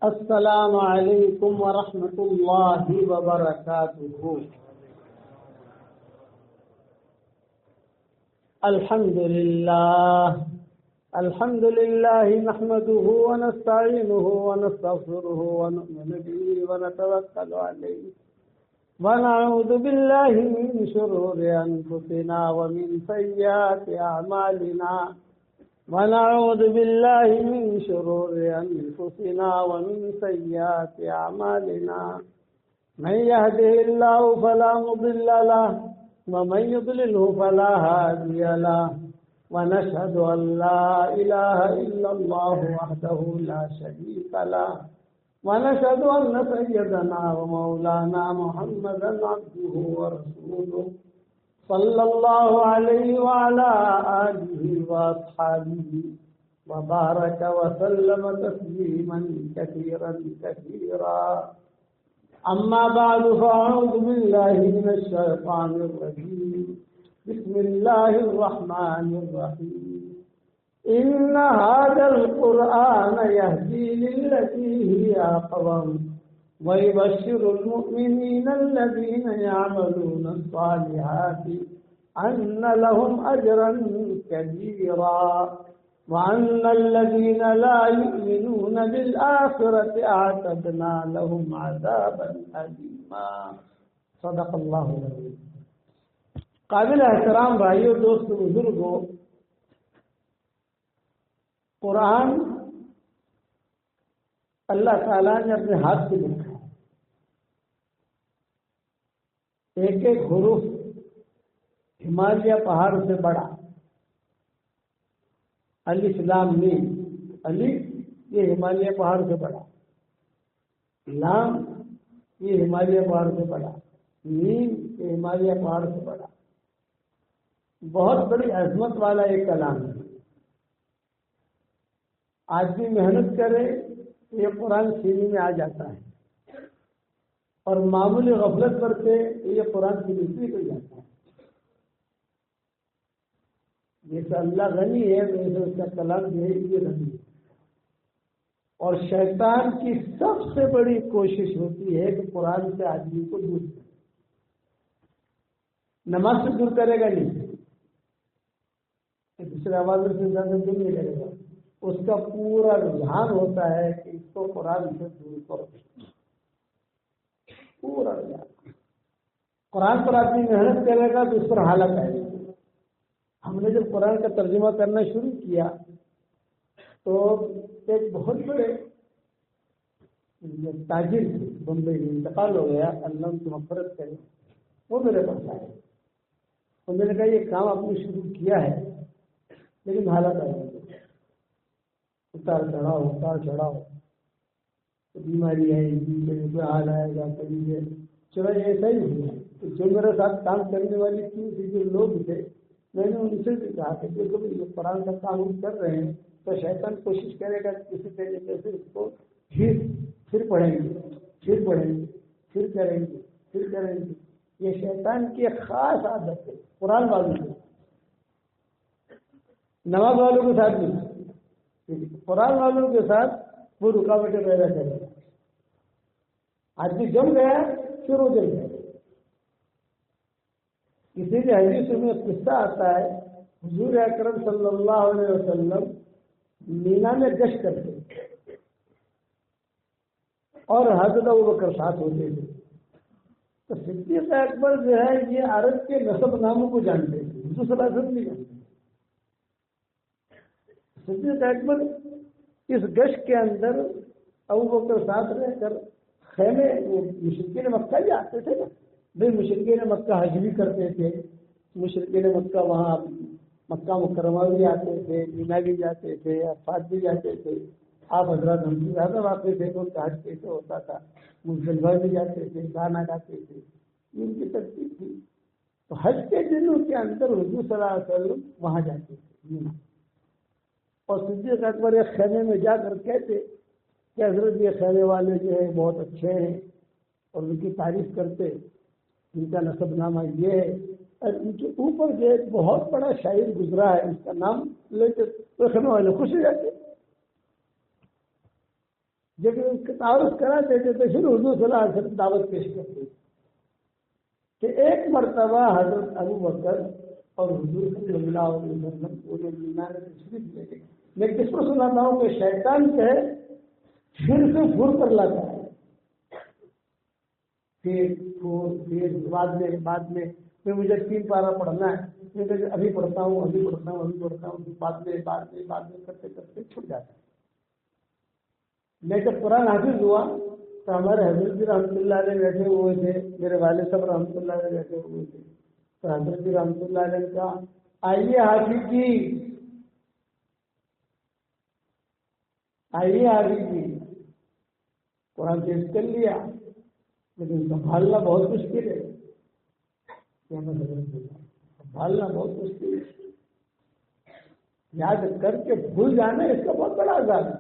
السلام علیکم ورحمۃ اللہ وبرکاتہ۔ الحمد للہ نحمده ونستعینه ونستغفره ونؤمن به ونتوکل علیہ ونعوذ باللہ من شرور انفسنا ومن سیئات اعمالنا ونعوذ بالله من شرور أنفسنا ومن سيئات أعمالنا من يهده الله فلا مضل له ومن يضلله فلا هادي له ونشهد أن لا إله إلا الله وحده لا شريك له ونشهد أن سيدنا ومولانا محمدا عبده ورسوله صلى الله عليه وعلى آله وأصحابه وبارك وسلم تسليما كثيرا كثيرا أما بعد فأعوذ بالله من الشيطان الرجيم بسم الله الرحمن الرحيم إن هذا القرآن يهدي للتي هي أقوم ويبشر المؤمنين الذين يعملون الصالحات أن لهم أجرا كبيرا وأن الذين لا يؤمنون بالآخرة أعتدنا لهم عذابا أليما صدق الله العظيم۔ قابل احترام بھائیو، دوست، بزرگوں، قرآن اللہ تعالیٰ نے اپنے ہاتھ سے لکھا ہے۔ ایک ایک حروف ہمالیہ پہاڑ سے بڑا۔ الف لام میم، الف یہ ہمالیہ پہاڑ سے بڑا، لام یہ ہمالیہ پہاڑ سے بڑا، میم یہ ہمالیہ پہاڑ سے بڑا۔ بہت بڑی عظمت والا ایک کلام ہے۔ آدمی محنت کرے یہ قرآن سینے میں آ جاتا ہے، اور معمولی غفلت کرتے یہ قرآن کی نسبت ہو جاتا ہے۔ جیسے اللہ غنی ہے ویسے اس کا کلام جو ہے یہ غنی ہے۔ اور شیطان کی سب سے بڑی کوشش ہوتی ہے کہ قرآن سے آدمی کو دور کرے۔ نماز سے دور کرے گا نہیں، دوسرے آواز سے زیادہ دور نہیں کرے گا۔ اس کا پورا رجحان ہوتا ہے کہ اس کو قرآن سے دور کرو، پورا رجحان۔ قرآن پر آدمی محنت کرے گا تو اس پر حالت آئے گی۔ ہم نے جب قرآن کا ترجمہ کرنا شروع کیا تو ایک بہت بڑے تاجر بمبئی میں انتقال ہو گیا، اللہ ان کی مغفرت کرے، وہ میرے پاس آئے۔ تو میں نے کہا یہ کام آپ نے شروع کیا ہے لیکن حالت آئے گی، اتار چڑھاؤ، بیماری آئے گی، کہیں کوئی حال آئے گا، کہیں یہ چلو ایسا ہی ہوا۔ تو جو میرے ساتھ کام کرنے والی جو لوگ تھے، میں نے ان سے بھی کہا کہ دیکھو یہ قرآن کا کام ہم کر رہے ہیں تو شیطان کوشش کرے گا کسی طریقے سے اس کو پھر پڑھیں گے، پھر کریں گے۔ یہ شیطان کی ایک خاص عادت ہے قرآن والوں کی، نماز والوں کے ساتھ نہیں، قرآن والوں کے ساتھ وہ رکاوٹیں پیدا کرے گا۔ آدمی جم گیا پھر وہ جل گیا۔ کسی بھی حدیث میں قصہ آتا ہے، حضور اکرم صلی اللہ علیہ وسلم مینا میں گشت کرتے اور حضرت ابوبکر ساتھ ہوتے تھے۔ تو صدیق اکبر جو ہے یہ عرب کے نسب ناموں کو جانتے تھے، حضور صلی اللہ علیہ وسلم نہیں جانتے۔ صدیق اکبر اس گشت کے اندر ابوبکر ساتھ رہ کر خیمے، وہ مشرکین مکہ بھی آتے تھے نا بھائی، مشرکین مکہ حج بھی کرتے تھے، مشرکین مکہ وہاں مکہ مکرمہ بھی آتے تھے، مینا بھی جاتے تھے، عرفات بھی جاتے تھے۔ آپ حضرات ہم سے زیادہ واقع تھے کہ ان کا حج کیسے ہوتا تھا، مزدلفہ بھی جاتے تھے، گانا گاتے تھے، ان کی ترتیب تھی۔ تو حج کے دنوں کے اندر حضور صلی اللہ علیہ وسلم وہاں جاتے تھے مینا، اور صدیق اکبر ایک خیمے میں جا کر کہتے کہ حضرت یہ خیمے والے جو ہیں بہت اچھے ہیں، اور ان کی تعریف کرتے، ان کا نسب نامہ یہ ہے، اور ان کے اوپر جو ایک بہت بڑا شاعر گزرا ہے، اس کا نام لیتے تو خیمے والے خوش ہو جاتے۔ جب اس کا تعارف کراتے تھے تو پھر حضور صلی اللہ علیہ وسلم دعوت پیش کرتے تھے کہ ایک مرتبہ حضرت ابو بکر اور حضور صلی اللہ علیہ وسلم پورے دنیا میں تشریف لے گئے. میں کس پر سناتا ہوں کہ شیطان جو ہے پھر سے پھر کر لاتا ہے، پھر بعد میں پھر مجھے 3 پارہ پڑھنا ہے، پھر ابھی پڑھتا ہوں پھر بعد میں کرتے کرتے چھوٹ جاتا ہے. میں جب قرآن حافظ ہوا تو ہمارے حضرت جی رحمۃ اللہ علیہ بیٹھے ہوئے تھے، میرے والد صاحب رحمۃ اللہ علیہ بیٹھے ہوئے تھے. تو حضرت جی رحمۃ اللہ علیہ کا آئیے حافظ جی قرآن پیش کر لیا، لیکن سنبھالنا بہت مشکل ہے. سنبھالنا بہت مشکل ہے، یاد کر کے بھول جانا اس کا بہت بڑا عذاب ہے.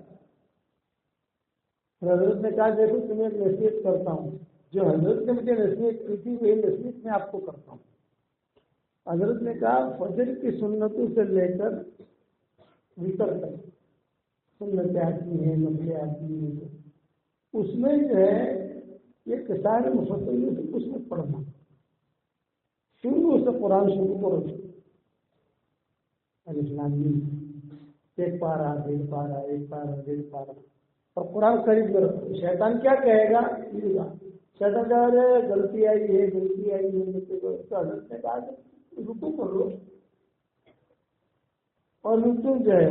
حضرت نے کہا دیکھو تمہیں نصیحت کرتا ہوں، جو حضرت نے مجھے نصیحت کی تھی وہی نصیحت میں آپ کو کرتا ہوں. حضرت نے کہا فجر کی سنتوں سے لے کر وتر تک سنتیں آتی ہیں، نفلیں آتی ہیں، اس میں جو ہے یہ کسان مفصل سے اس میں پڑھنا، شروع سے قرآن شروع کرو. اسلامی 1 پارہ 1.5 پارہ 1 پارہ 1.5 پارہ اور قرآن قریب میں رکھو. شیطان کیا کہے گا؟ شیطان کہہ رہے غلطی آئی ہے. تو حضرت نے کہا رکو کر لو اور رکو جو ہے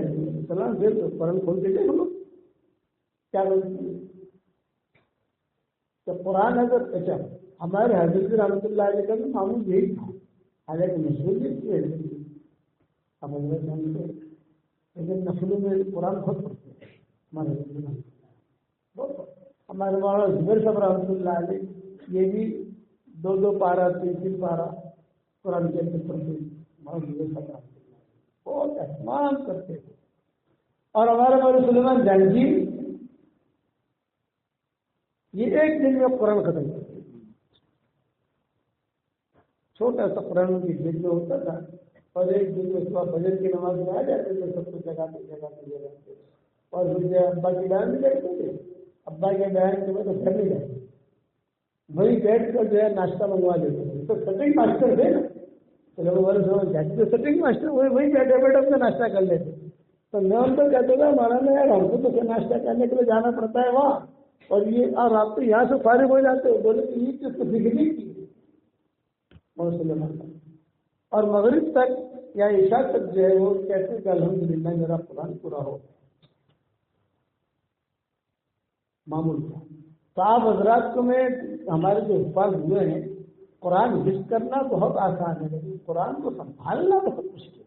سلام پھر قرآن کھول کے دیکھ لو کیا غلطی ہے. تو قرآن حضرت اچھا ہمارے حضرت رحمۃ اللہ علیہ کا بھی معمول یہی تھا، حالانکہ مشہور بھی اب حضرت لیکن نفلوں میں قرآن بہت پڑھتے ہیں ہمارے حضرت بہت. ہمارے مولانا زبیر صاحب رحمۃ اللہ علیہ یہ بھی 2 پارہ 3 پارہ قرآن کے اندر پڑھتے ہیں. مولانا زبیر صاحب رحمۃ اللہ بہت اہتمام کرتے تھے. اور ہمارے مولانا سلیمان جانگی یہ 1 دن میں قرآن ختم کرتے تھے. چھوٹا سا قرآن کی جلد میں ہوتا تھا اور 1 دن میں صبح فجر کی نماز میں آ جاتے تھے، سب کو جگاتے اور پھر ابا کے بیان بھی کرتے تھے. ابا کے بیان کے بعد گھر نہیں جاتے، وہی بیٹھ کر جو ہے ناشتہ منگوا لیتے تھے. تو سٹنگ ماسٹر تھے نا، تو لوگ جاتے تھے سٹنگ ماسٹر وہی بیٹھے اپنا ناشتہ کر لیتے. تو میں ان کو کہتے تھا مولانا یار ہم کو تو ناشتہ کرنے کے لیے جانا پڑتا ہے وہاں، اور یہ اور آپ تو یہاں سے فارغ ہو جاتے ہو. بولے کہ یہ چیز تو دکھنی کی اور مغرب تک یا عشاء تک جو ہے وہ کہتے کہ الحمدللہ میرا قرآن پورا ہو معمول تھا. تو آپ حضرات کو میں ہمارے جو حفاظ ہوئے ہیں قرآن حفظ کرنا بہت آسان ہے، لیکن قرآن کو سنبھالنا بہت مشکل ہے.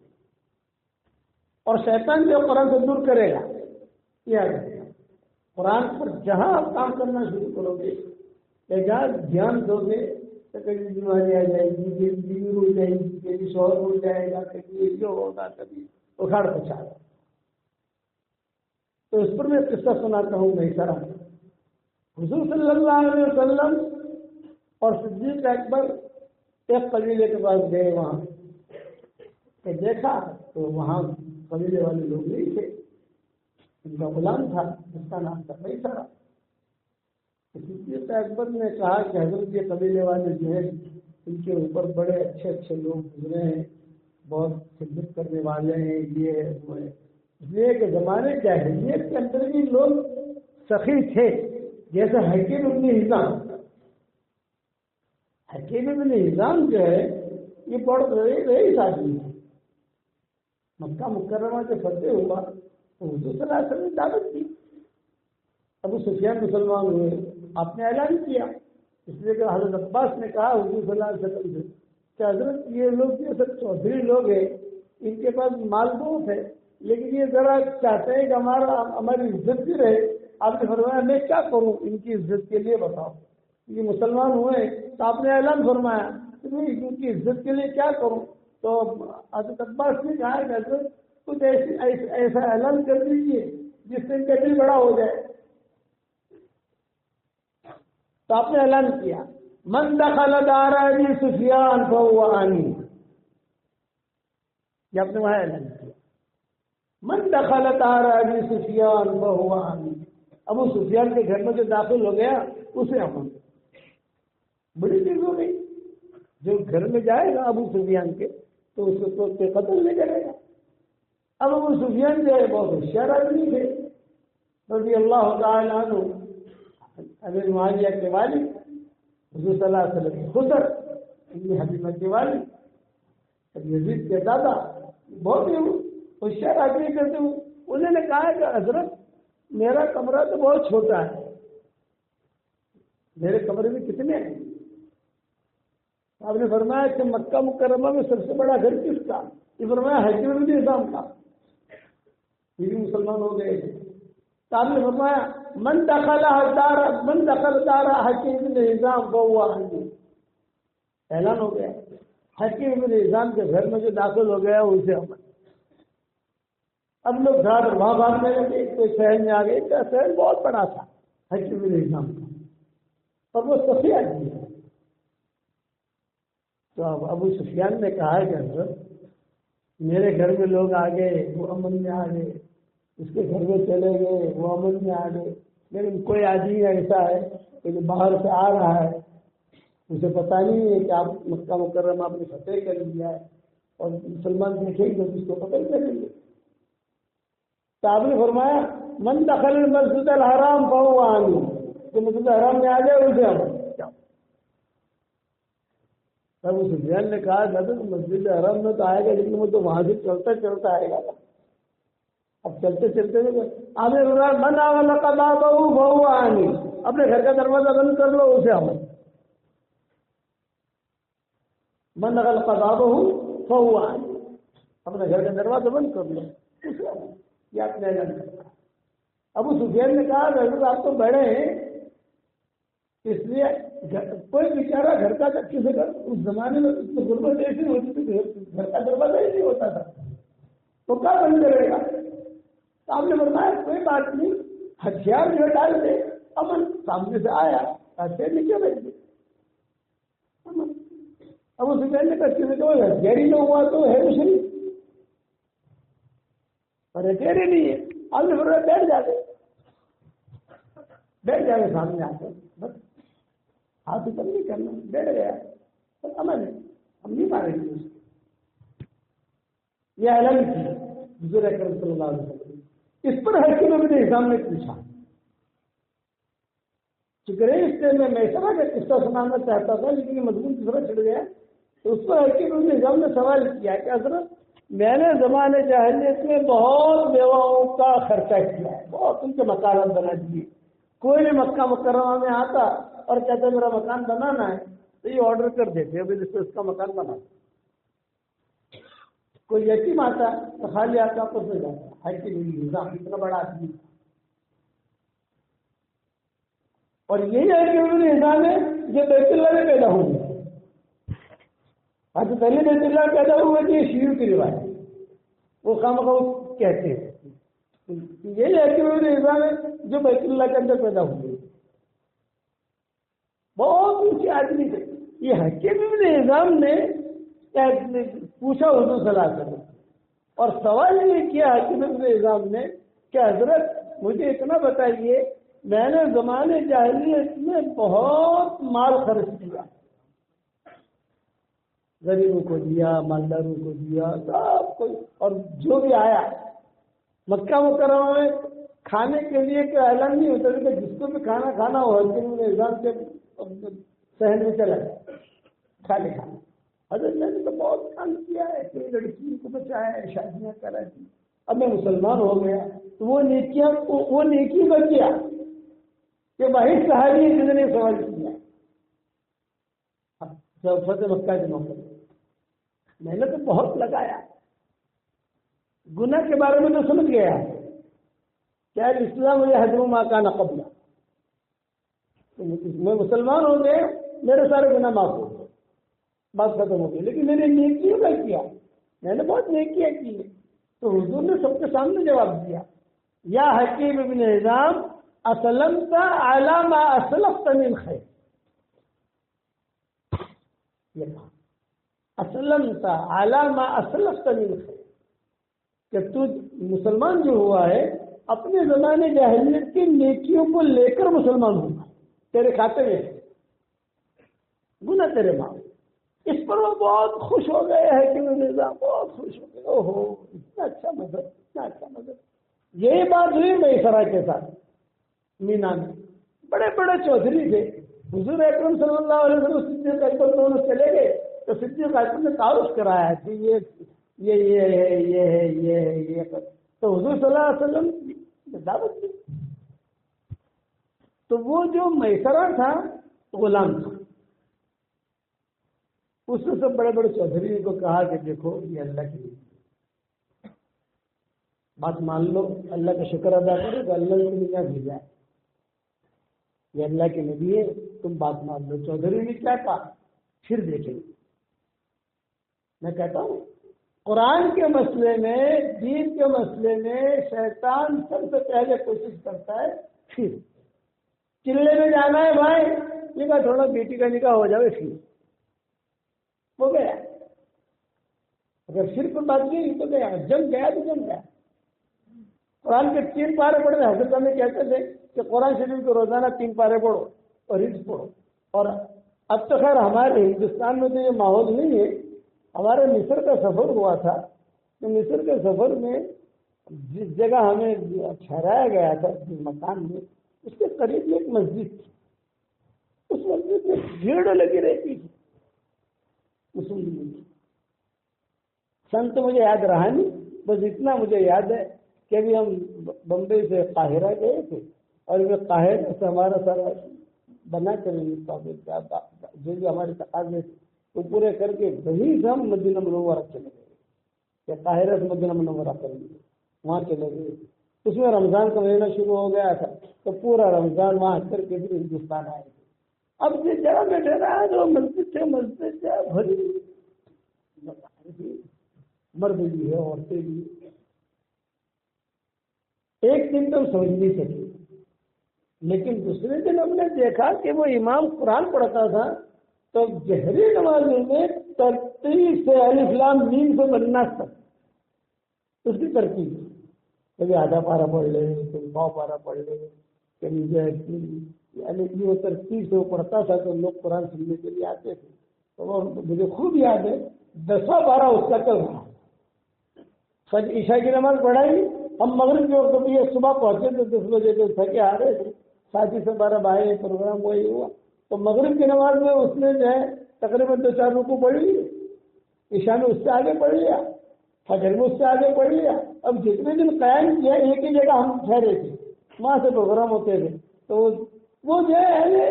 اور شیطان جو قرآن سے دور کرے گا یہ قرآن پر جہاں آپ کام کرنا شروع کرو گے یا جہاں دھیان دو گے تو کبھی بیماری آ جائے گی، بیوی ہو جائے گی، کبھی شوہر ہو جائے گا، کبھی یہ ہوگا، کبھی اکھاڑ پچھاڑ. تو اس پر میں قصہ سناتا ہوں. میں سارا حضور صلی اللہ علیہ وسلم اور صدیق اکبر ایک قبیلے کے پاس گئے. وہاں کہ دیکھا تو وہاں قبیلے والے لوگ نہیں تھے، ان کا غلام تھا جس کا نام تھا میسرہ. صدیق اکبر نے کہا کہ حضرت یہ قبیلے والے جو ہیں ان کے اوپر بڑے اچھے لوگ گزرے ہیں، بہت خدمت کرنے والے ہیں، یہ ہے وہ ہے. اس لیے کہ زمانے جاہلیت کے اندر بھی لوگ سخی تھے، جیسے حکیم ابن حزام. حکیم ابن حزام جو ہے یہ بہت رئیس آدمی ہے. مکہ مکرمہ سے فتح ہوا تو حضور صلی اللہ علیہ وسلم نے دعوت دی. ابو سفیان مسلمان ہوئے، آپ نے اعلان کیا. اس لیے کہ حضرت عباس نے کہا حضور صلی اللہ علیہ وسلم سے کہ حضرت یہ لوگ یہ سب چودھری لوگ ہیں، ان کے پاس مال بہت ہے، لیکن یہ ذرا چاہتے ہیں کہ ہماری عزت بھی رہے. آپ نے فرمایا میں کیا کروں ان کی عزت کے لیے بتاؤ. یہ مسلمان ہوئے تو آپ نے اعلان فرمایا کہ میں ان کی عزت کے لیے کیا کروں. تو حضرت عباس نے کہا کہ حضرت کچھ ایسا اعلان کر دیجیے جس سے ان کا دل بڑا ہو جائے. تو آپ نے اعلان کیا من دخل دار ابی سفیان فهو آمین. یہ آپ نے وہاں اعلان کیا من دخل دار ابی سفیان فهو آمین. ابو سفیان کے گھر میں جو داخل ہو گیا اسے امن، بڑی چیز ہو گئی. جو گھر میں جائے گا ابو سفیان کے تو اس کو قتل نہیں کرے گا. اب ابو سفیان جو ہے بہت ہوشیار آدمی تھے رضی اللہ تعالیٰ عنہ، امیر معاویہ کے والد، حضور صلی اللہ علیہ وسلم خسر ابن حبیبہ کے والد، یزید کے دادا، بہت ہی ہوشیار آدمی کرتے ہوئے انہوں نے کہا کہ حضرت میرا کمرہ تو بہت چھوٹا ہے، میرے کمرے میں کتنے ہیں؟ آپ نے فرمایا کہ مکہ مکرمہ میں سب سے بڑا گھر کس کا؟ یہ فرمایا حکیم بن نظام کا. یہ بھی مسلمان ہو گئے. تو آپ نے فرمایا من دخل دار حکیم بن نظام فہو آمین. اعلان ہو گیا حکیم بن نظام کے گھر میں جو داخل ہو گیا اسے امن. اب لوگ گھر وہاں بھاگنے لگے، کوئی شہر میں آ گئے. شہر بہت بڑا تھا حکیم بن نظام کا، اور وہ سفید آدمی ہے. تو اب ابو سفیان نے کہا کہ حضرت میرے گھر میں لوگ آ گئے وہ امن میں آ گئے، اس کے گھر میں چلے گئے وہ امن میں آ گئے، لیکن کوئی آدمی ایسا ہے کہ جو باہر سے آ رہا ہے، اسے پتہ نہیں ہے کہ آپ مکہ مکرمہ آپ نے فتح کر لیا ہے اور مسلمان دیکھیں گے تو اس کو قتل کریں گے. تو آپ نے فرمایا من دخل المسجد الحرام فہو آمین. جو مسجد الحرام میں آ جائے اسے امن. ابو سفیان نے کہا دادا تو مسجد حرام میں تو آئے گا لیکن وہ تو وہاں سے چلتا چلتا آئے گا. اب چلتے چلتے آپ نے من اغلق بابہ فہو آمین. اپنے گھر کا دروازہ بند کر لو اسے امن. من اغلق بابہ فہو آمین. اپنے گھر کا دروازہ بند کر لو اسے امن. یہ آپ نے اعلان کرا. ابو سفیان نے کہا حضرت آپ تو بڑے ہیں، اس لیے کوئی بیچارہ گھر کا کسی کا اس زمانے میں غربت ایسی ہوتی تھی، گھر کا دروازہ ایسی ہوتا تھا تو کیا بند کرے گا؟ تو آپ نے فرمایا کوئی بات نہیں، ہتھیار جو ڈال دے امن. سامنے سے آیا ہتھیار نیچے بیٹھ دے امن. اب اسے کہنے کا ہتھیار ہی نہ ہوا تو ہے مشرک، اور ہتھیار ہی نہیں ہے. آپ نے فرمایا بیٹھ جائے سامنے آ کر، بس ہاتھ اوپر نہیں کرنا. بیٹھ گیا تو امن ہے، ہم نہیں ماریں گے اس کو. یہ اعلان کی حضور اکرم صلی اللہ علیہ وسلم. اس پر حکیم بن نظام نے پوچھا، چکر اس سے میں اس طرح کا قصہ سنانا چاہتا تھا لیکن یہ مضمون دوسرا چھڑ گیا. تو اس پر حکیم بن نظام نے سوال کیا کہ حضرت میں نے زمانے جاہلیت میں بہت بیواؤں کا خرچہ کیا ہے، بہت ان کے مکانات بنا دیے. کوئی بھی مکہ مکرمہ میں آتا اور کہتے میرا مکان بنانا ہے تو یہ آرڈر کر دیتے ابھی جس سے اس کا مکان بنا. کوئی یتیم آتا تو خالی آتا آپ سے جاتا ہے کہ نظام اتنا بڑا آدمی. اور یہی ہے کہ انہوں نے نظام ہے جو بیت اللہ میں پیدا ہوئے. آج پہلے بیت اللہ پیدا ہوئے کہ یہ شیعوں کی روایت وہ خامخواہ کہتے ہیں. یہی ہے کہ انہوں نے نظام ہے جو بیت اللہ کے اندر پیدا ہوئے. بہت اونچے آدمی تھے. یہ حکیم بن نظام نے پوچھا حضور صلی اللہ علیہ وسلم اور سوال یہ کیا حکیم بن نظام نے کہ حضرت مجھے اتنا بتائیے میں نے زمانے جاہلیت میں بہت مال خرچ کیا، غریبوں کو دیا، مالداروں کو دیا، سب کو، اور جو بھی آیا مکہ مکرمہ میں کھانے کے لیے کوئی اعلان نہیں ہوتا کہ جس کو بھی کھانا کھانا ہو حکیم بن نظام سے شہر میں چلا جائے کھانے کھانا. حضرت میں نے تو بہت کام کیا ہے، کوئی لڑکی کو بچایا ہے، شادیاں کرا دی. اب میں مسلمان ہو گیا تو وہ نیکی بچ گیا کہ وہی صحابی ہے جنہوں نے سوال کیا. جب فتح مکہ کے موقع میں نے تو بہت لگایا. گناہ کے بارے میں تو سمجھ گیا کیا اسلام یہ حجم ما کان قبل. میں مسلمان ہو گئے، میرے سارے گناہ معاف ہو گئے، بات ختم ہو گئی. لیکن میں نے نیکیوں کا کیا، میں نے بہت نیکیاں کی. تو حضور نے سب کے سامنے جواب دیا یا حکیم بن نظام اسلمت علی ما اسلفت من خیر. یہ کہا اسلمت علی ما اسلفت من خیر کہ تو مسلمان جو ہوا ہے اپنے زمانے جاہلیت کی نیکیوں کو لے کر مسلمان ہوں گا، تیرے کھاتے میں گناہ تیرے معاف۔ اس پر وہ بہت خوش ہو گئے ہیں کہ نظام بہت خوش ہو گئے، اوہو اتنا اچھا مذہب، اتنا اچھا مذہب۔ یہی بات ہوئی میسرہ کے ساتھ مینا میں، بڑے بڑے چودھری تھے، حضور اکرم صلی اللہ علیہ وسلم صدیق اکبر دونوں چلے گئے تو صدیق اکبر نے تعارف کرایا کہ یہ ہے، یہ ہے، یہ ہے، یہ ہے، تو حضور صلی اللہ علیہ وسلم نے دعوت دی۔ تو وہ جو میسرہ تھا غلام تھا، اس نے سب بڑے بڑے چودھری کو کہا کہ دیکھو یہ اللہ کی بات مان لو، اللہ کا شکر ادا کرو تو اللہ نے تمہیں کیا بھیجا ہے، یہ اللہ کے نبی ہے، تم بات مان لو۔ چودھری نے کیا کہا، پھر دیکھیں گے۔ میں کہتا ہوں قرآن کے مسئلے میں، دین کے مسئلے میں شیطان سب سے پہلے کوشش کرتا ہے پھر چلے میں جانا ہے بھائی، یہ کہا تھوڑا بیٹی کا نکاح ہو جائے، پھر ہو گیا۔ اگر صرف بات کی تو گیا، جم گیا تو جم گیا۔ قرآن کے 3 پارے پڑھتے، حضرت ہمیں کہتے تھے کہ قرآن شریف کو روزانہ 3 پارے پڑھو اور حفظ پڑھو۔ اور اب تو خیر ہمارے ہندوستان میں تو یہ ماحول نہیں ہے۔ ہمارے مصر کا سفر ہوا تھا، تو مصر کے سفر میں جس جگہ ہمیں ٹھہرایا گیا تھا جس مکان میں، اس کے قریب ایک مسجد تھی، اس مسجد میں بھیڑ لگی رہتی تھی مسلمانوں کی۔ سن تو مجھے یاد رہا نہیں، بس اتنا مجھے یاد ہے کہ ابھی ہم بمبئی سے قاہرہ گئے تھے، اور یہ قاہرہ سے ہمارا سارا بنا کر جو بھی ہمارے تقاضے تھے وہ پورے کر کے وہیں سے ہم مدینہ منورہ چلے گئے، کہ قاہرہ سے مدینہ منورہ کریں گے، وہاں چلے گئے۔ اس میں رمضان کا مہینہ شروع ہو گیا تھا، تو پورا رمضان وہاں کر کے پھر ہندوستان آئے تھے۔ اب جس جگہ میں ٹھہرا ہے جو مسجد سے مسجد سے بھری، مرد بھی ہے عورتیں بھی۔ ایک دن تو سمجھ نہیں سکے، لیکن دوسرے دن ہم نے دیکھا کہ وہ امام قرآن پڑھتا تھا تو جہری نمازوں میں ترتیب سے الف لام میم سے بننا تک اس کی ترتیب، کبھی آدھا پارا پڑھ لے، کبھی پاؤ پارا پڑھ لے، کبھی جو ہے یعنی وہ ترتیب سے وہ پڑھتا تھا تو لوگ قرآن سننے کے لیے آتے تھے۔ تو وہ مجھے خوب یاد ہے 10واں پارا اس کا چل رہا، فجر عشاء کی نماز پڑھائی، ہم مغرب کے وقت بھی صبح پہنچے تو 10 بجے کے تھکے آ رہے تھے، ساتھی سے 12 بھائی پروگرام وہی ہوا، تو مغرب کی نماز میں اس نے جو ہے تقریباً 2-4 رکوع پڑھ لیے، عشاء میں اس سے آگے پڑھ لیا، فجر میں اس سے آگے پڑھ لیا۔ اب جتنے دن قیام کیا ایک ہی جگہ ہم ٹھہرے تھے، وہاں سے پروگرام ہوتے تھے، تو وہ جو ہے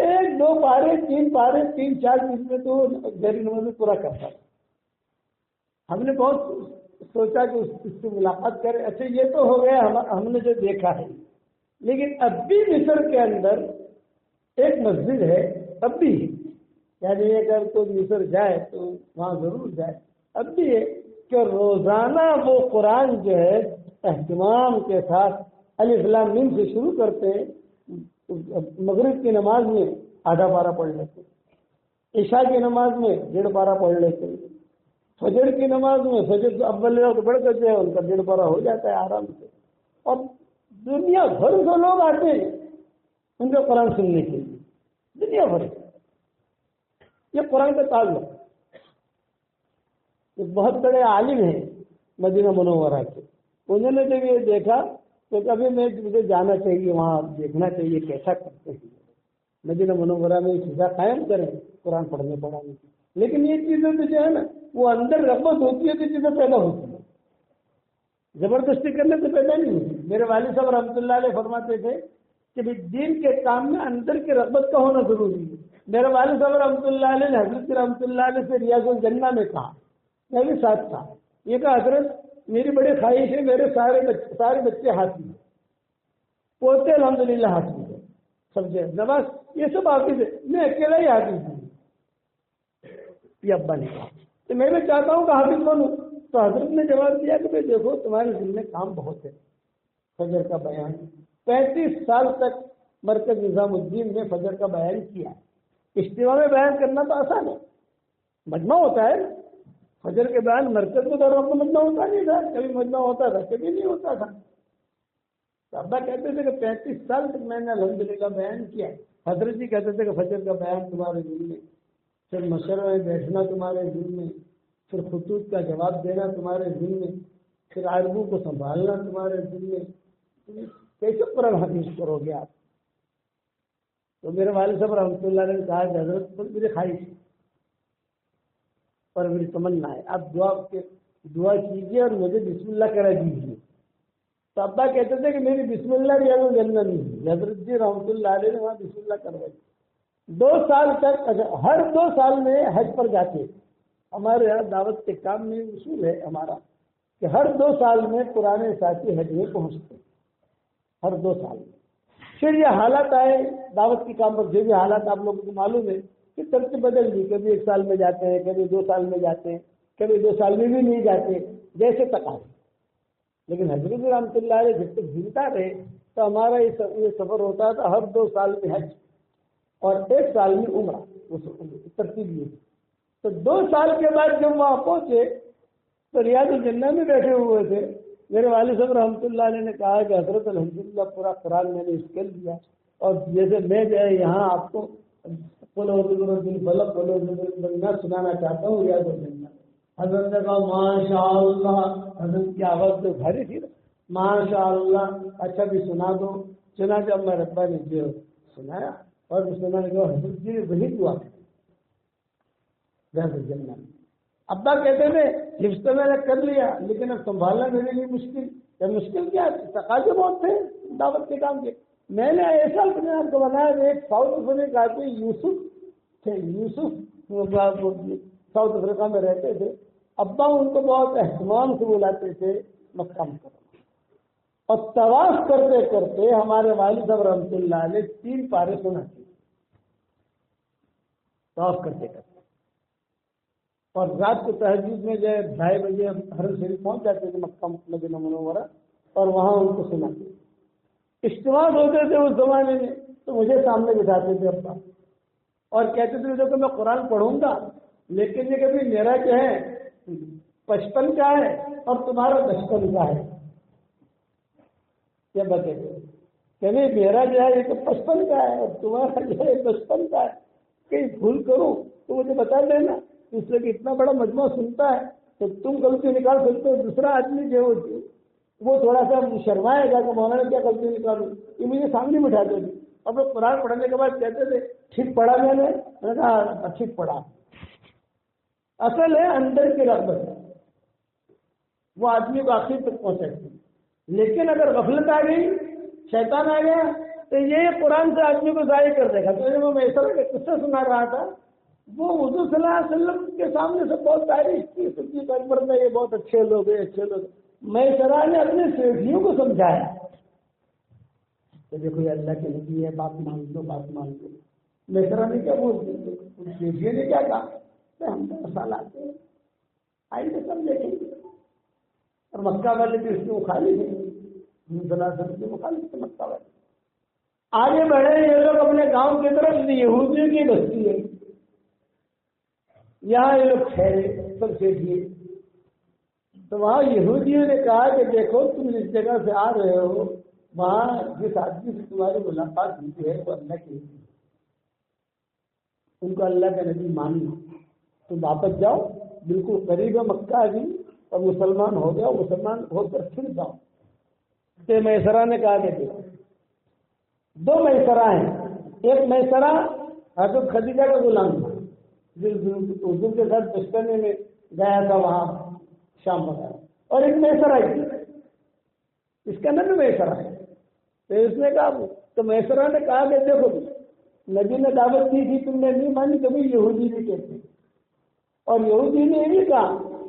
1-2 پارے 3 پارے 3-4 دن میں تو جہری نماز پورا کرتا تھا۔ ہم نے بہت سوچا کہ اس سے ملاقات کریں، اچھا یہ تو ہو گیا ہم نے جو دیکھا ہے، لیکن اب بھی مصر کے اندر ایک مسجد ہے، اب بھی، یعنی اگر کوئی مصر جائے تو وہاں ضرور جائے، اب بھی ہے کہ روزانہ وہ قرآن جو ہے اہتمام کے ساتھ الف لام میم سے شروع کرتے ہیں، مغرب کی نماز میں آدھا پارا پڑھ لیتے، عشاء کی نماز میں 1.5 پارا پڑھ لیتے، فجر کی نماز میں فجر اول وقت بڑھ کر جو ہے ان کا 1.5 پارا ہو جاتا ہے آرام سے، اور دنیا بھر سے لوگ آتے ہیں ان کا قرآن سننے کے لیے، دنیا بھر یہ قرآن کا تعلق۔ ایک بہت بڑے عالم ہیں مدینہ منورہ کے، انہوں نے جب یہ دیکھا تو کبھی مجھے جانا چاہیے وہاں، دیکھنا چاہیے کیسا کرتے ہیں مدینہ منورہ میں، چیزیں قائم کریں قرآن پڑھنے پڑھانے کی، لیکن یہ چیزیں تو جو ہے نا وہ اندر رغبت ہوتی ہے تو چیزیں پیدا ہوتی ہیں، زبردستی کرنے سے پیدا نہیں ہوتی۔ میرے والد صاحب رحمۃ اللہ علیہ فرماتے تھے کہ دین کے کام میں اندر کی رغبت کا ہونا ضروری ہے۔ میرے والد صاحب رحمۃ اللہ علیہ نے حضرت رحمۃ اللہ علیہ سے ریاض الجنہ میں کہا، میں بھی ساتھ تھا، یہ کہا حضرت میری بڑی خواہش ہے میرے سارے بچے حافظ ہیں، پوتے الحمدللہ حافظ ہیں، سمجھے، نماز یہ سب حافظ ہے، میں اکیلا ہی حافظ ہوں۔ یہ ابا نے کہا تو میں بھی چاہتا ہوں کہ حافظ بنوں، تو حضرت نے جواب دیا کہ دیکھو تمہارے دل میں کام بہت ہے، فجر کا بیان 35 سال تک مرکز نظام الدین نے فجر کا بیان کیا، اجتماع میں بیان کرنا تو آسان ہے، مجمع ہوتا ہے، فجر کے بیان مرکز میں دوروں کو مجمع ہوتا نہیں تھا، کبھی مجمع ہوتا تھا کبھی نہیں ہوتا تھا، تو ابا کہتے تھے کہ 35 سال تک میں نے الحمدللہ بیان کیا. حضرت جی کہتے تھے کہ فجر کا بیان تمہارے دل میں، پھر مشورہ میں بیٹھنا تمہارے دل میں، پھر خطوط کا جواب دینا تمہارے دل میں، پھر عربوں کو سنبھالنا تمہارے دل میں. کیسے قرآن حدیث کرو گے آپ؟ تو میرے والد صاحب رحمۃ اللہ نے کہا کہ حضرت میری خواہش اور میری تمنا ہے، آپ دعا کیجیے اور مجھے بسم اللہ کرا دیجیے. تو ابا کہتے تھے کہ میری بسم اللہ ریاض الجنہ نہیں ہے. حضرت جی رحمۃ اللہ علیہ نے وہاں بسم اللہ کروائی. 2 سال تک ہر 2 سال میں حج پر جاتے. ہمارے یہاں دعوت کے کام میں اصول ہے ہمارا کہ ہر 2 سال میں پرانے ساتھی حج میں پہنچتے، ہر 2 سال میں. پھر یہ حالات آئے دعوت کے کام پر، جو بھی حالات آپ لوگوں کو معلوم ہے کہ ترتیب بدل دی. کبھی 1 سال میں جاتے ہیں، کبھی 2 سال میں جاتے ہیں، کبھی 2 سال میں بھی نہیں جاتے، جیسے تقاضے. لیکن حضرت رحمۃ اللہ علیہ جب تک زندہ رہے تو ہمارا یہ سفر ہوتا تھا ہر 2 سال میں حج اور 1 سال میں عمرہ. ترتیب یہ. تو 2 سال کے بعد جب وہاں پہنچے تو ریاض الجنہ میں بیٹھے ہوئے تھے. میرے والد صاحب رحمۃ اللہ علیہ نے کہا کہ حضرت الحمدللہ پورا قرآن میں نے اسکیل دیا اور جیسے میں جو ہے یہاں آپ کو بلّہ سنانا چاہتا ہوں ریاض الجنہ. حضرت نے کہا ماشاء اللہ. حضرت کی آواز تو بھاری تھی نا، ماشاء اللہ. اچھا بھی سنا دو. سنا جب میں ربا نے جو سنایا اور سنا نے کہا حضرت جی وہی دعا ریاض الجنہ. ابا کہتے تھے حفظ تو میں نے کر لیا لیکن اب سنبھالنا میرے لیے مشکل. مشکل کیا، تقاضے بہت تھے دعوت کے کام کے. میں نے ایسا اپنے آپ کو بنایا. ایک ساؤتھ افریقہ کے یوسف تھے، یوسف ساؤتھ افریقہ میں رہتے تھے. ابا ان کو بہت اہتمام سے بلاتے تھے مکہ مکرمہ. اور طواف کرتے کرتے ہمارے والد صاحب رحمۃ اللہ علیہ 3 پارے سناتے طواف کرتے کرتے. اور رات کو تہجد میں جو ہے 2:30 بجے حرم شریف پہنچ جاتے تھے مکہ مدینہ منورہ اور وہاں ان کو سناتے. اجتماع ہوتے تھے اس زمانے میں تو مجھے سامنے بٹھاتے تھے ابا اور کہتے تھے دیکھو میں قرآن پڑھوں گا لیکن یہ کبھی میرا جو ہے 55 کا ہے اور تمہارا 55 کا ہے. کیا بتے کبھی میرا جو ہے یہ تو 55 کا ہے اور تمہارا جو ہے 55 کا ہے. کہیں بھول کروں تو مجھے بتا دینا، اس لیے کہ اتنا بڑا مجموعہ سنتا ہے تو تم غلطی نکال سکتے ہو. دوسرا آدمی جو وہ تھوڑا سا شرمائے گا کہ مولانا کیا غلطی نکالوں. یہ مجھے سامنے بٹھاتے تھے. اب وہ قرآن پڑھنے کے بعد کہتے تھے ٹھیک پڑھا میں نے کہا ٹھیک پڑھا. اصل ہے اندر کی رغبت وہ آدمی کو آخر تک پہنچاتی. لیکن اگر غفلت آ گئی، شیطان آ گیا تو یہ قرآن سے آدمی کو ضائع کر دے گا. تو میں ایسا قصہ سنا رہا تھا، وہ حضور صلی اللہ علیہ وسلم کے سامنے سے بہت تعریف کی. صدیق اکبر میں یہ بہت اچھے لوگ ہیں، اچھے لوگ. میں سرا نے اپنے سیٹھیوں کو سمجھایا کہ دیکھو یہ اللہ کے نبی ہے، بات مان دو بات مان دو. میں سرا نے کیا بولتے سیٹھیوں نے کیا کہا کہ ہم تو مسالہ آتے ہیں آئیے سب دیکھیں گے. اور مکہ والے بھی اس کے مخالف ہیں، مخالف تھے مکہ والے. آگے بڑھے یہ لوگ اپنے گاؤں کی طرف یہودیوں کی بستی ہے، یہاں یہ لوگ ٹھہرے سب دیکھیے. تو وہاں یہودیوں نے کہا کہ دیکھو تم جس جگہ سے آ رہے ہو وہاں جس آدمی سے تمہاری ملاقات ہوئی ہے وہ اللہ کی نبی ہے، ان کو اللہ کا نبی ماننا. تم واپس جاؤ، بالکل قریب ہے مکہ ابھی، اور مسلمان ہو گیا، مسلمان ہو کر پھر جاؤ. کہ میسرا نے کہا کہ 2 میسرا ہیں. ایک میسرا حضرت خدیجہ کا غلام تھا حضور کے ساتھ بچپنے میں گیا تھا وہاں شام وغیرہ، اور ایک میسرا ہی اس کا نام میسرا ہے. تو اس نے کہا تو میسرا نے کہا کہ دیکھو نبی نے دعوت کی تھی تم نے نہیں مانی، کبھی یہودی بھی کہتے ہیں. اور یہودی نے یہ بھی کہا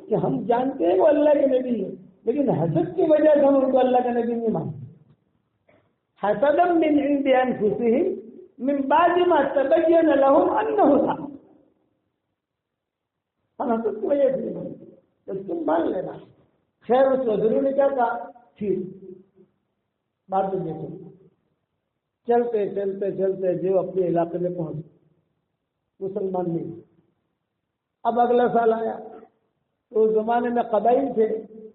کہ ہم جانتے ہیں وہ اللہ کے نبی ہے لیکن حسد کی وجہ سے ہم ان کو اللہ کا نبی نہیں مانتے. حسدا من عند انفسهم من بعد ما تبين لهم انه الحق. ہم حسد کی وجہ سے نہیں مانتے، تم مان لینا. خیر اس حضور نے کیا کہا ٹھیک بات میں دیکھو. چلتے چلتے چلتے جو اپنے علاقے میں پہنچ مسلمان نہیں. اب اگلا سال آیا تو اس زمانے میں قبائل تھے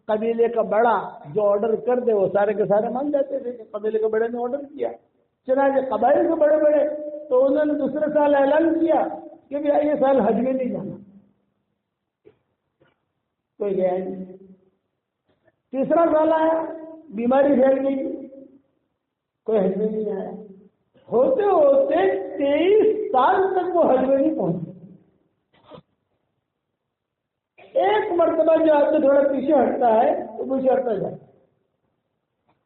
قبیلے کا بڑا جو آرڈر کر دے وہ سارے کے سارے مان جاتے تھے کہ قبیلے کے بڑے نے آرڈر کیا. چنانچہ قبائل کے بڑے بڑے تو انہوں نے دوسرے سال اعلان کیا کہ بھی یہ سال حج میں نہیں جانا, کوئی گیا نہیں. تیسرا سال آیا, بیماری پھیل گئی, کوئی حج میں نہیں آیا. ہوتے ہوتے 23 سال تک وہ حج میں نہیں پہنچے. ایک مرتبہ جو آدمی تھوڑا پیچھے ہٹتا ہے تو پیچھے ہٹتا جاتا ہے,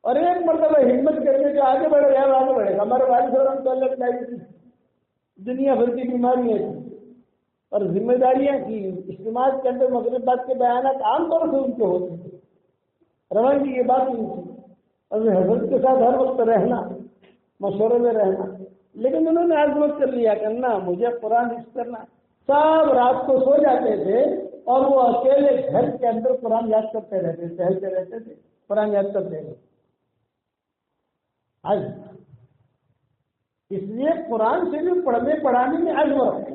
اور ایک مرتبہ ہمت کر کے جو آگے بڑھے گا آگے بڑھے گا. ہمارے والد صاحب تو اللہ ڈائبٹیز, دنیا بھر کی بیماریاں تھیں اور ذمہ داریاں کی. اجتماع کے اندر مغرب بات کے بیانات عام طور سے ان کے ہوتے تھے, روانگی کی بات نہیں تھی, اور حضرت کے ساتھ ہر وقت رہنا, مشورے میں رہنا. لیکن انہوں نے عزمت کر لیا کرنا مجھے قرآن حفظ کرنا. سب رات کو سو جاتے تھے اور وہ اکیلے گھر کے اندر قرآن یاد کرتے رہتے, ٹہلتے رہتے تھے, قرآن یاد کرتے رہتے. آج اس لیے قرآن سے بھی پڑھنے پڑھانے میں عزم رکھتے,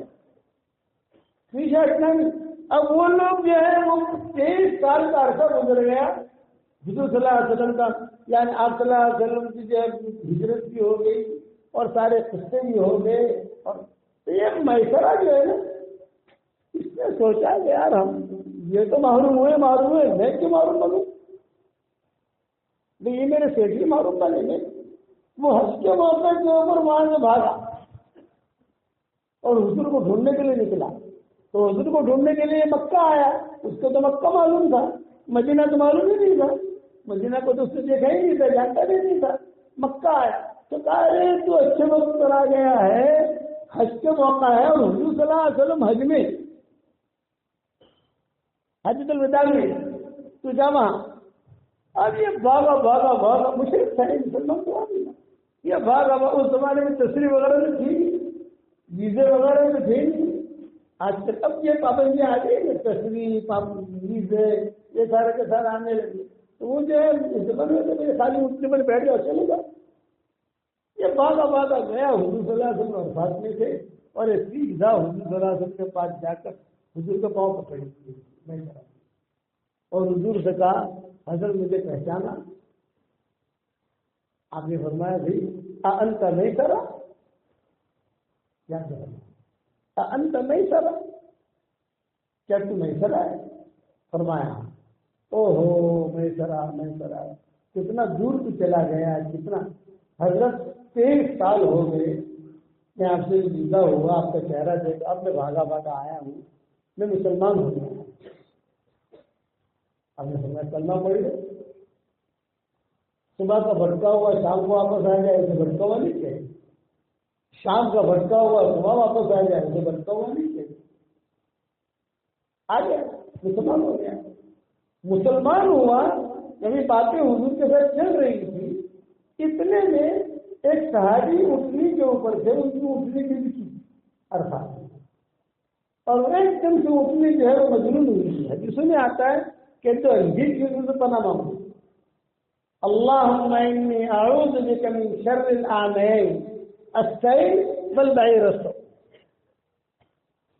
پیچھے ہٹنا نہیں. اب وہ لوگ جو ہے وہ 23 سال کا عرصہ گزر گیا حضور صلی اللہ علیہ وسلم کا, یعنی آپ صلی اللہ علیہ وسلم کی جو ہجرت بھی ہو گئی اور سارے قصے بھی ہو گئے. اور یہ میسرہ جو ہے نا, اس نے سوچا کہ یار ہم یہ تو محروم ہوئے, میں کیوں محروم بنوں, یہ میرے سیٹ ہی معروف بنے گے. وہ حج کے موقع کے اوپر وہاں سے بھاگا اور حضور کو ڈھونڈنے کے لیے نکلا. تو حضور کو ڈھونڈنے کے لیے مکہ آیا. اس کو تو مکہ معلوم تھا, مدینہ تو معلوم ہی نہیں تھا. مدینہ کو تو اس نے دیکھا ہی نہیں تھا, جانتا بھی نہیں تھا. مکہ آیا تو کہا ارے تو اچھے وقت پر آ گیا ہے, حج کے موقع ہے اور حضور صلی اللہ علیہ وسلم حج میں, حجۃ الوداع میں, تو جا وہاں. اب یہ بھاگا مشرک تھا, مسلمان تو آدمی, یہ بھاگا. اس زمانے میں تصریح وغیرہ تو تھی نہیں, ویزے وغیرہ تو تھے نہیں. آج تک اب یہ پابندیاں آ گئی, تصریح ویزے یہ سارے کے سارے آنے لگے. تو وہ جو ہے اس زمانے میں خالی اٹھنے پر بیٹھ جاؤ چلے گا. یہ بھاگا گیا, حضور صلی اللہ علیہ وسلم اور ساتھ میں تھے, اور یہ سیدھا حضور صلی اللہ علیہ وسلم کے پاس جا کر حضور کا پاؤں پکڑ میں اور حضور سے کہا حضرت مجھے پہچانا؟ آپ نے فرمایا بھائی انت نہیں کرا, کیا انت نہیں کرا, کیا تو نہیں کرا ہے؟ فرمایا او ہو میں سرا, کتنا دور تو چلا گیا, کتنا. حضرت 23 سال ہو گئے میں آپ سے جدا ہوا, آپ کا چہرہ دیکھ, اب میں بھاگا آیا ہوں, میں مسلمان ہو گیا. آپ نے فرمایا کلمہ پڑھ لو, صبح کا بھٹکا ہوا شام کو واپس آ جائے اسے بھٹکا ہوا نہیں چاہیے, شام کا بھٹکا ہوا صبح واپس آ جائے اسے بھٹکا ہوا نہیں چاہیے. آ گیا مسلمان ہو گیا. مسلمان ہوا, کبھی باتیں حضور کے ساتھ چل رہی تھی, اتنے میں ایک صحابی اٹھنی کے اوپر سے ان کی اٹھنے کی بھی کی عرفات, اور ایک دم سے اٹھنی جو ہے وہ مجنون ہوئی ہے. جس میں آتا ہے کہ تو انجیل کی سے پناہ مانگو, اللہم انی اعوذ بک من شر العامین السیل والبعیر السوء.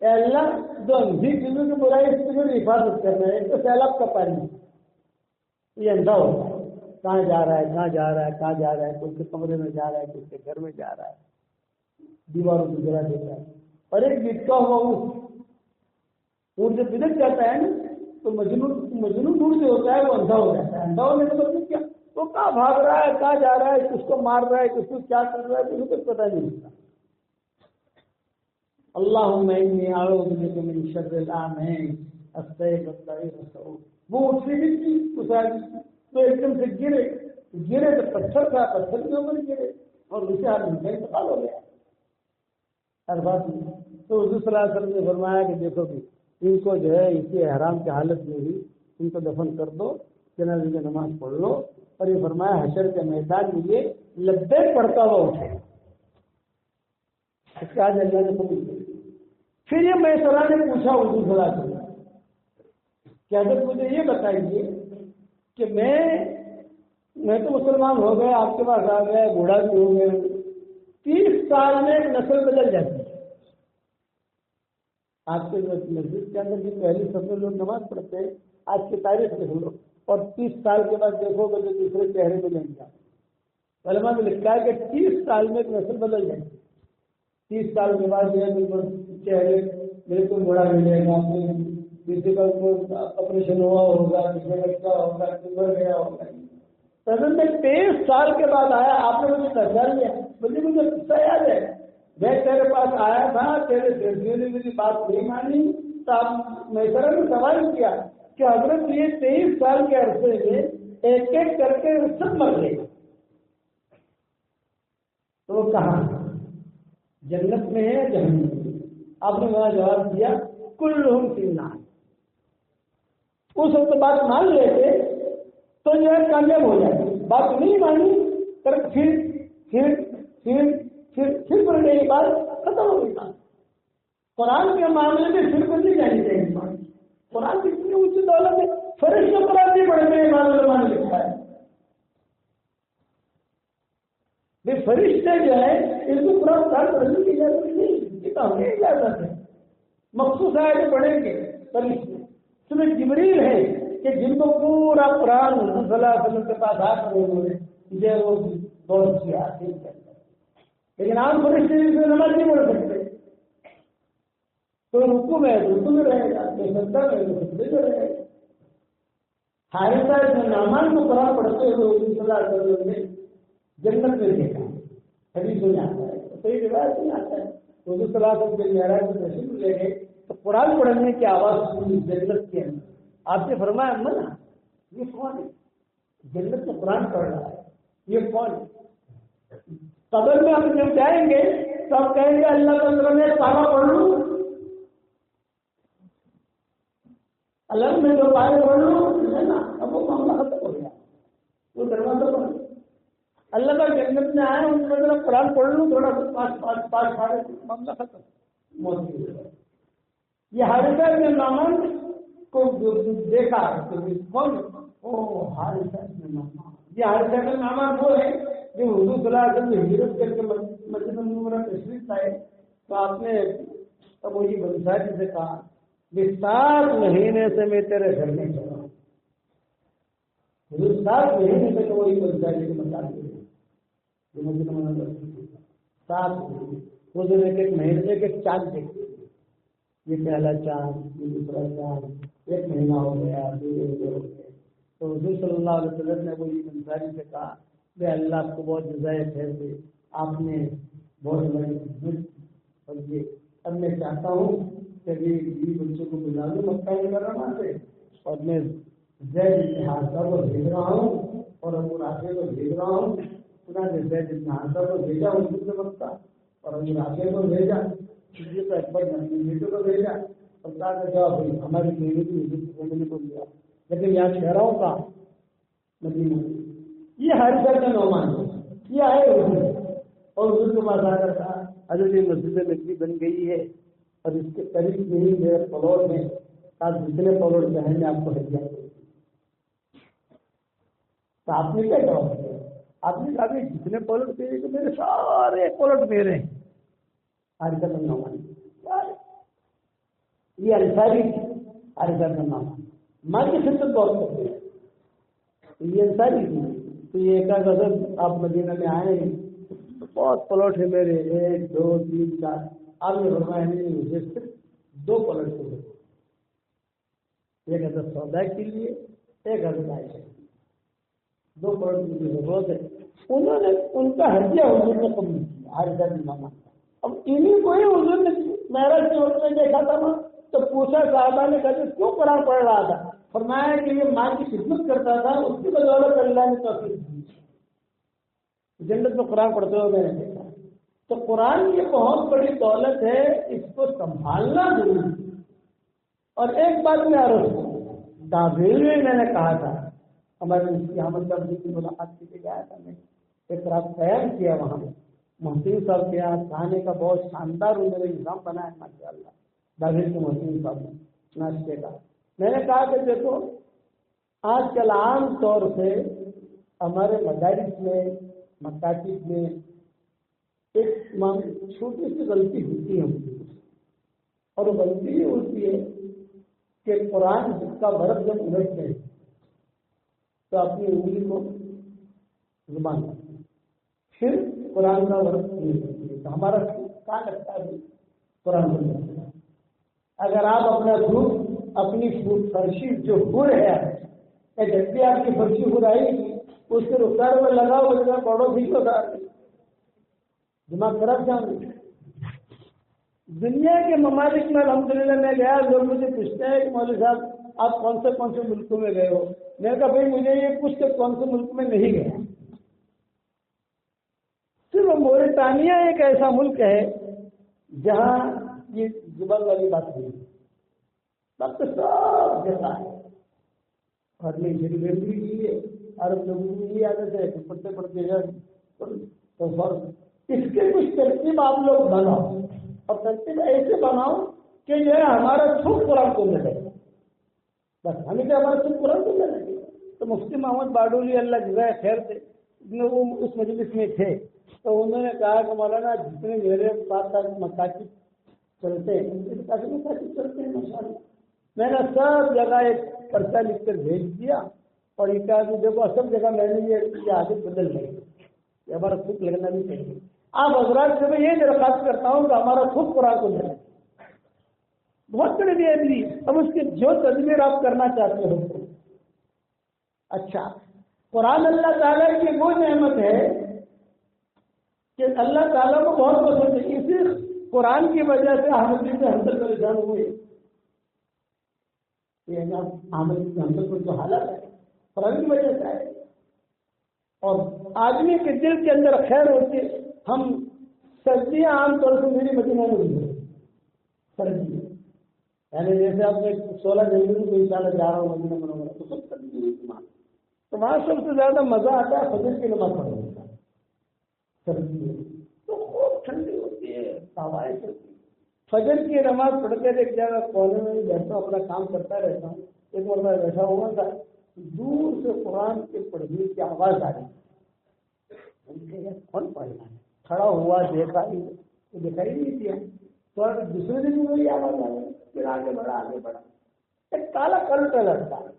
اے اللہ دو انجیل چیزوں کی برائی سے تمہیں حفاظت کرنا ہے. ایک تو سیلاب کا پانی, یہ اندھا ہوتا ہے, کہاں جا رہا ہے, کچھ کے کمرے میں جا رہا ہے, کچھ کے گھر میں جا رہا ہے, دیواروں کو گرا دیتا ہے. اور ایک بچکا ہوا اونٹ جب بدک جاتا ہے نا تو مجنون اونٹ جو ہوتا ہے وہ اندھا ہو جاتا ہے. اندھا ہونے کا مطلب کیا, وہ کہاں بھاگ رہا ہے, کہاں جا رہا ہے, کس کو مار رہا ہے, کس کو کیا کر رہا ہے, کسی کو پتہ نہیں ہوتا. اللہم انی اعوذ بک من شر العامین السیل والبعیر السوء. وہ اٹھنے کی تو ایک دم سے گرے تو پتھر تھا, پتھر کے اوپر گرے اور اسے آدمی کا انتقال ہو گیا. ہر بات میں تو حضور صلی اللہ علیہ وسلم نے فرمایا کہ دیکھو کہ ان کو جو ہے اسی احرام کی حالت میں ہی ان کو دفن کر دو, جنازے کی نماز پڑھ لو. اور یہ فرمایا حشر کے میدان میں یہ لبیک پڑھتا ہوا اٹھے. اس کے آج اللہ نے قبول کیا. پھر یہ میسرہ نے پوچھا حضور صلی اللہ علیہ وسلم کہ حضرت مجھے یہ بتائیے کہ میں تو مسلمان ہو گیا, آپ کے پاس آ گیا, بوڑھا بھی ہو گیا, 30 سال میں ایک نسل بدل جاتی ہے. آپ کے مسجد کے اندر جو پہلی سب میں لوگ نماز پڑھتے ہیں, آج کی تاریخ دیکھ لو, اور 30 سال کے بعد دیکھو گے تو دوسرے چہرے میں لیں گے. علماء میں لکھا ہے کہ 30 سال میں ایک نسل بدل جائے گی. 30 سال کے بعد جو ہے چہرے بالکل بڑا ملے گا. کسی کا آپریشن ہوا ہوگا, کسی کا بچہ ہوگا, گزر گیا ہوگا. تدن میں 23 سال کے بعد آیا, آپ نے مجھے پہچان لیا. بولے مجھے قصہ یاد ہے, میں تیرے پاس آیا تھا, تیرے دیکھنے نے میری بات نہیں مانی, تو میں نے سوال کیا کہ حضرت یہ 23 سال کے عرصے میں ایک ایک کر کے سب مر گئے, تو وہ کہاں جنت میں ہے جہنم میں؟ آپ نے میرا جواب دیا کلہم فی النار. اس وقت بات مان لیتے تو جو ہے کامیاب ہو جائے. بات نہیں مانی پر پھر پڑھنے کی بات ختم ہو گئی. قرآن کے معاملے میں پھر کو نہیں جانی چاہیے. قرآن کی اتنی اونچی دولت ہے, فرشتے قرآن نہیں پڑھتے ہیں, علماء نے لکھا ہے. یہ فرشتے جو ہے ان کو قرآن پڑھنے کی اجازت نہیں, یہ تو ہمیں اجازت ہے. مخصوص آیتیں پڑھیں گے فرشتے. اس میں جبریل ہے کہ جن کو پورا قرآن حضور صلی اللہ علیہ وسلم کے پاس آ کر مجھے وہ بہت سی حاصل کرتا ہے. لیکن عام فرشتے سے نماز نہیں پڑھ سکتے. تو رکوع میں رکوع میں رہے گا, تو سجدہ میں تو سجدے میں رہے گا. حارثہ ابن نعمان کو قرآن پڑھتے ہوئے حضور صلی اللہ علیہ وسلم نے جنت میں دیکھا. حدیث میں آتا ہے, تو صحیح روایت میں آتا ہے. حضور صلی اللہ علیہ وسلم کے معراج میں تشریف لے گئے تو قرآن پڑھنے کی آواز سنی جنت کے اندر. آپ نے فرمایا منع, یہ کون ہے جنت میں قرآن پڑھ رہا ہے, یہ کون ہے؟ قبر میں ہم جب جائیں گے تو ہم کہیں گے اللہ تعالیٰ نے پارا پڑھ لوں, اللہ میں جو پارے پڑھ لوں ہے نا, اب وہ معاملہ ختم ہو گیا. وہ دروازہ بند. اللہ کا جنت میں آئے ان میں قرآن پڑھ لوں تھوڑا پاس پارے, معاملہ ختم. یہ حارثہ ابن نعمان کو دیکھا کون, حارثہ ابن نعمان. یہ حارثہ ابن نعمان وہ ہے جو حضور صلی اللہ علیہ وسلم ہجرت کر کے مسجد منورہ تشریف لائے تو آپ نے ابو بن سعید سے کہا 7 مہینے سے میں تیرے گھر میں چلا ہوں. 7 مہینے سے تو وہی بن سعید کو بتا دیا 7 مہینے. وہ جو ایک مہینے ایک چاند دیکھتے, یہ پہلا چاند, یہ دوسرا چاند, 1 مہینہ ہو گیا, 2 دن ہو گئے. تو حضور صلی اللہ علیہ وسلم نے وہ انصاری سے کہا بے اللہ آپ کو بہت جزائے خیر دے, آپ نے بہت بڑی خدمت. اور یہ اب میں چاہتا ہوں کہ یہ بچوں کو بلا لوں مکہ مکرمہ سے, اور میں زید بن حارثہ کو بھیج رہا ہوں اور ابو رافع کو بھیج رہا ہوں. چنانچہ زید بن حارثہ کو بھیجا حضور سے مکہ, اور ابو رافع کو بھیجا, تو اکبر نے بیٹوں کو بھیجا. اور کہا کہ جاؤ بھائی ہماری بیوی کی عزت کرنے کو دیا, لیکن یہاں ٹھہراؤں کا مدینہ. یہ حارثہ ابن نعمان یہ آئے اور حضور کے پاس آ کر کہا حضرت یہ مسجد نبوی بن گئی ہے اور اس کے قریب میں ہی میرے پلوڑ میں آج جتنے پلوڑ چاہیں میں آپ کو ہدیہ کروں. تو آپ نے کیا جواب دیا؟ آپ نے کہا کہ جتنے پلوڑ چاہیے تو میرے سارے پلوڑ میرے ہیں. حارثہ ابن نعمان یہ انصاری حارثہ ابن نعمان ماں کی خدمت بہت کرتے ہیں. یہ انصاری تھی. تو یہ ایک غزل آپ مدینہ میں آئے ہیں تو بہت پلاٹ ہے میرے, 1 2 3 4. آپ نے فرمایا نہیں مجھے صرف 2 پلاٹ ہوئے, ایک حضرت سودا کے لیے, ایک حضرت عائشہ. 2 پلاٹ مجھے ضرورت ہے. انہوں نے ان کا ہدیہ حضور نے قبول کیا حارثہ بن نعمان. اب انہیں کو ہی حضور نے معراج کے وقت میں دیکھا تھا نا, تو پوچھا صحابہ نے کہا کیوں قرآن پڑھ رہا تھا؟ فرمایا کہ یہ ماں کی خدمت کرتا تھا, اس کی بدولت اللہ نے توفیق دی. جنت میں قرآن پڑھتے ہوئے میں نے دیکھا. تو قرآن یہ بہت بڑی دولت ہے, اس کو سنبھالنا ضروری ہے. اور ایک بات میں عرض ہوں, دابیل میں نے کہا تھا ہمارے مفتی احمد صاحب کی ملاقات کے لیے گیا تھا, میں ایک رات قیام کیا وہاں. محسن صاحب کے یہاں کھانے کا بہت شاندار انہوں نے نظام بنایا ماشاء اللہ. دابیل کے محسن صاحب نے ناشتے کا. میں نے کہا کہ دیکھو آج کل عام طور سے ہمارے مدارس میں مکاتب میں ایک چھوٹی سی غلطی ہوتی ہے, اور وہ غلطی یہ ہوتی ہے کہ قرآن جس کا برف جب الجھتے ہیں تو اپنی انگلی کو زبان کرتی، پھر قرآن کا ورق نہیں کرتی ہے، تو ہمارا کہاں لگتا ہے قرآن کو لگتا ہے۔ اگر آپ اپنا دودھ اپنی فرشی جو ہو ہے جب بھی آپ کی فرشی ہو آئے گی اس کے رخسار میں لگاؤ جگہ بڑوں بھی ہوتا دماغ خراب جاؤں گے۔ دنیا کے ممالک میں الحمدللہ میں گیا، لوگ مجھے پوچھتے ہیں کہ مولوی صاحب آپ کون سے ملکوں میں گئے ہو؟ میں نے کہا بھائی مجھے یہ پوچھ کے کون سے ملک میں نہیں گیا، صرف موریٹانیہ ایک ایسا ملک ہے جہاں یہ زبان والی بات نہیں ہے، سب تو سب جیسا ہے۔ اور یہ شریف بھی ہے، عرب لوگوں کی یہ عادت ہے پڑھتے پڑھتے اس کے کچھ ترتیب آپ لوگ بناؤ، اور ترتیب ایسے بناؤ کہ جو ہے ہمارا خود قرآن کو ملے، بس ہمیں کہ ہمارا خود قرآن کو ملے۔ تو مفتی محمد باڈولی اللہ جزائے خیر تھے، وہ اس مجلس میں تھے، تو انہوں نے کہا کہ مولانا جتنے میرے پاس مکاتب چلتے ہیں ان کے کافی مکاتب چلتے ہیں ماشاءاللہ، میں نے سب جگہ ایک پرچہ لکھ کر بھیج دیا، اور یہ کہا کہ دیکھو سب جگہ میں نے یہ عادت بدل گئی، یہ ہمارا خود لگنا بھی چاہیے۔ آپ حضرات سے میں یہ درخواست کرتا ہوں کہ ہمارا خود قرآن کو لے، بہت بڑے بھی ہے، اب اس کے جو تدبیر آپ کرنا چاہتے ہو۔ اچھا، قرآن اللہ تعالیٰ کی وہ نعمت ہے کہ اللہ تعالیٰ کو بہت پسند ہے، اسی قرآن کی وجہ سے احمد سے حمزہ پریشان ہوئے، یہ احمد سے حمزہ کو جو حالت ہے قرآن کی وجہ سے ہے، اور آدمی کے دل کے اندر خیر ہوتی ہے۔ ہم سردیاں عام طور سے میری مدینہ میں گزرے، سردی یعنی جیسے آپ نے 16 جنوری کو انشاءاللہ جا رہا ہوں مدینہ منورہ تو سب سردی ہوئی وہاں، تو وہاں سب سے زیادہ مزہ آتا ہے فجر کی نماز پڑھنے کا، سردی تو خوب ٹھنڈی ہوتی ہے، ہوائیں چلتی، فجر کی نماز پڑھتے ایک جگہ کونے میں بیٹھتا ہوں، اپنا کام کرتا رہتا ہوں، ایک بار میں بیٹھا ہوا تھا، دور سے قرآن کے پڑھنے کی آواز آ رہی، کون پڑھ رہا ہے؟ کھڑا ہوا دیکھا ہی دکھائی نہیں دیا، تو دوسرے دن میں وہی آواز آ رہی، پھر آگے بڑھا ایک کالا کلٹا لڑتا ہے،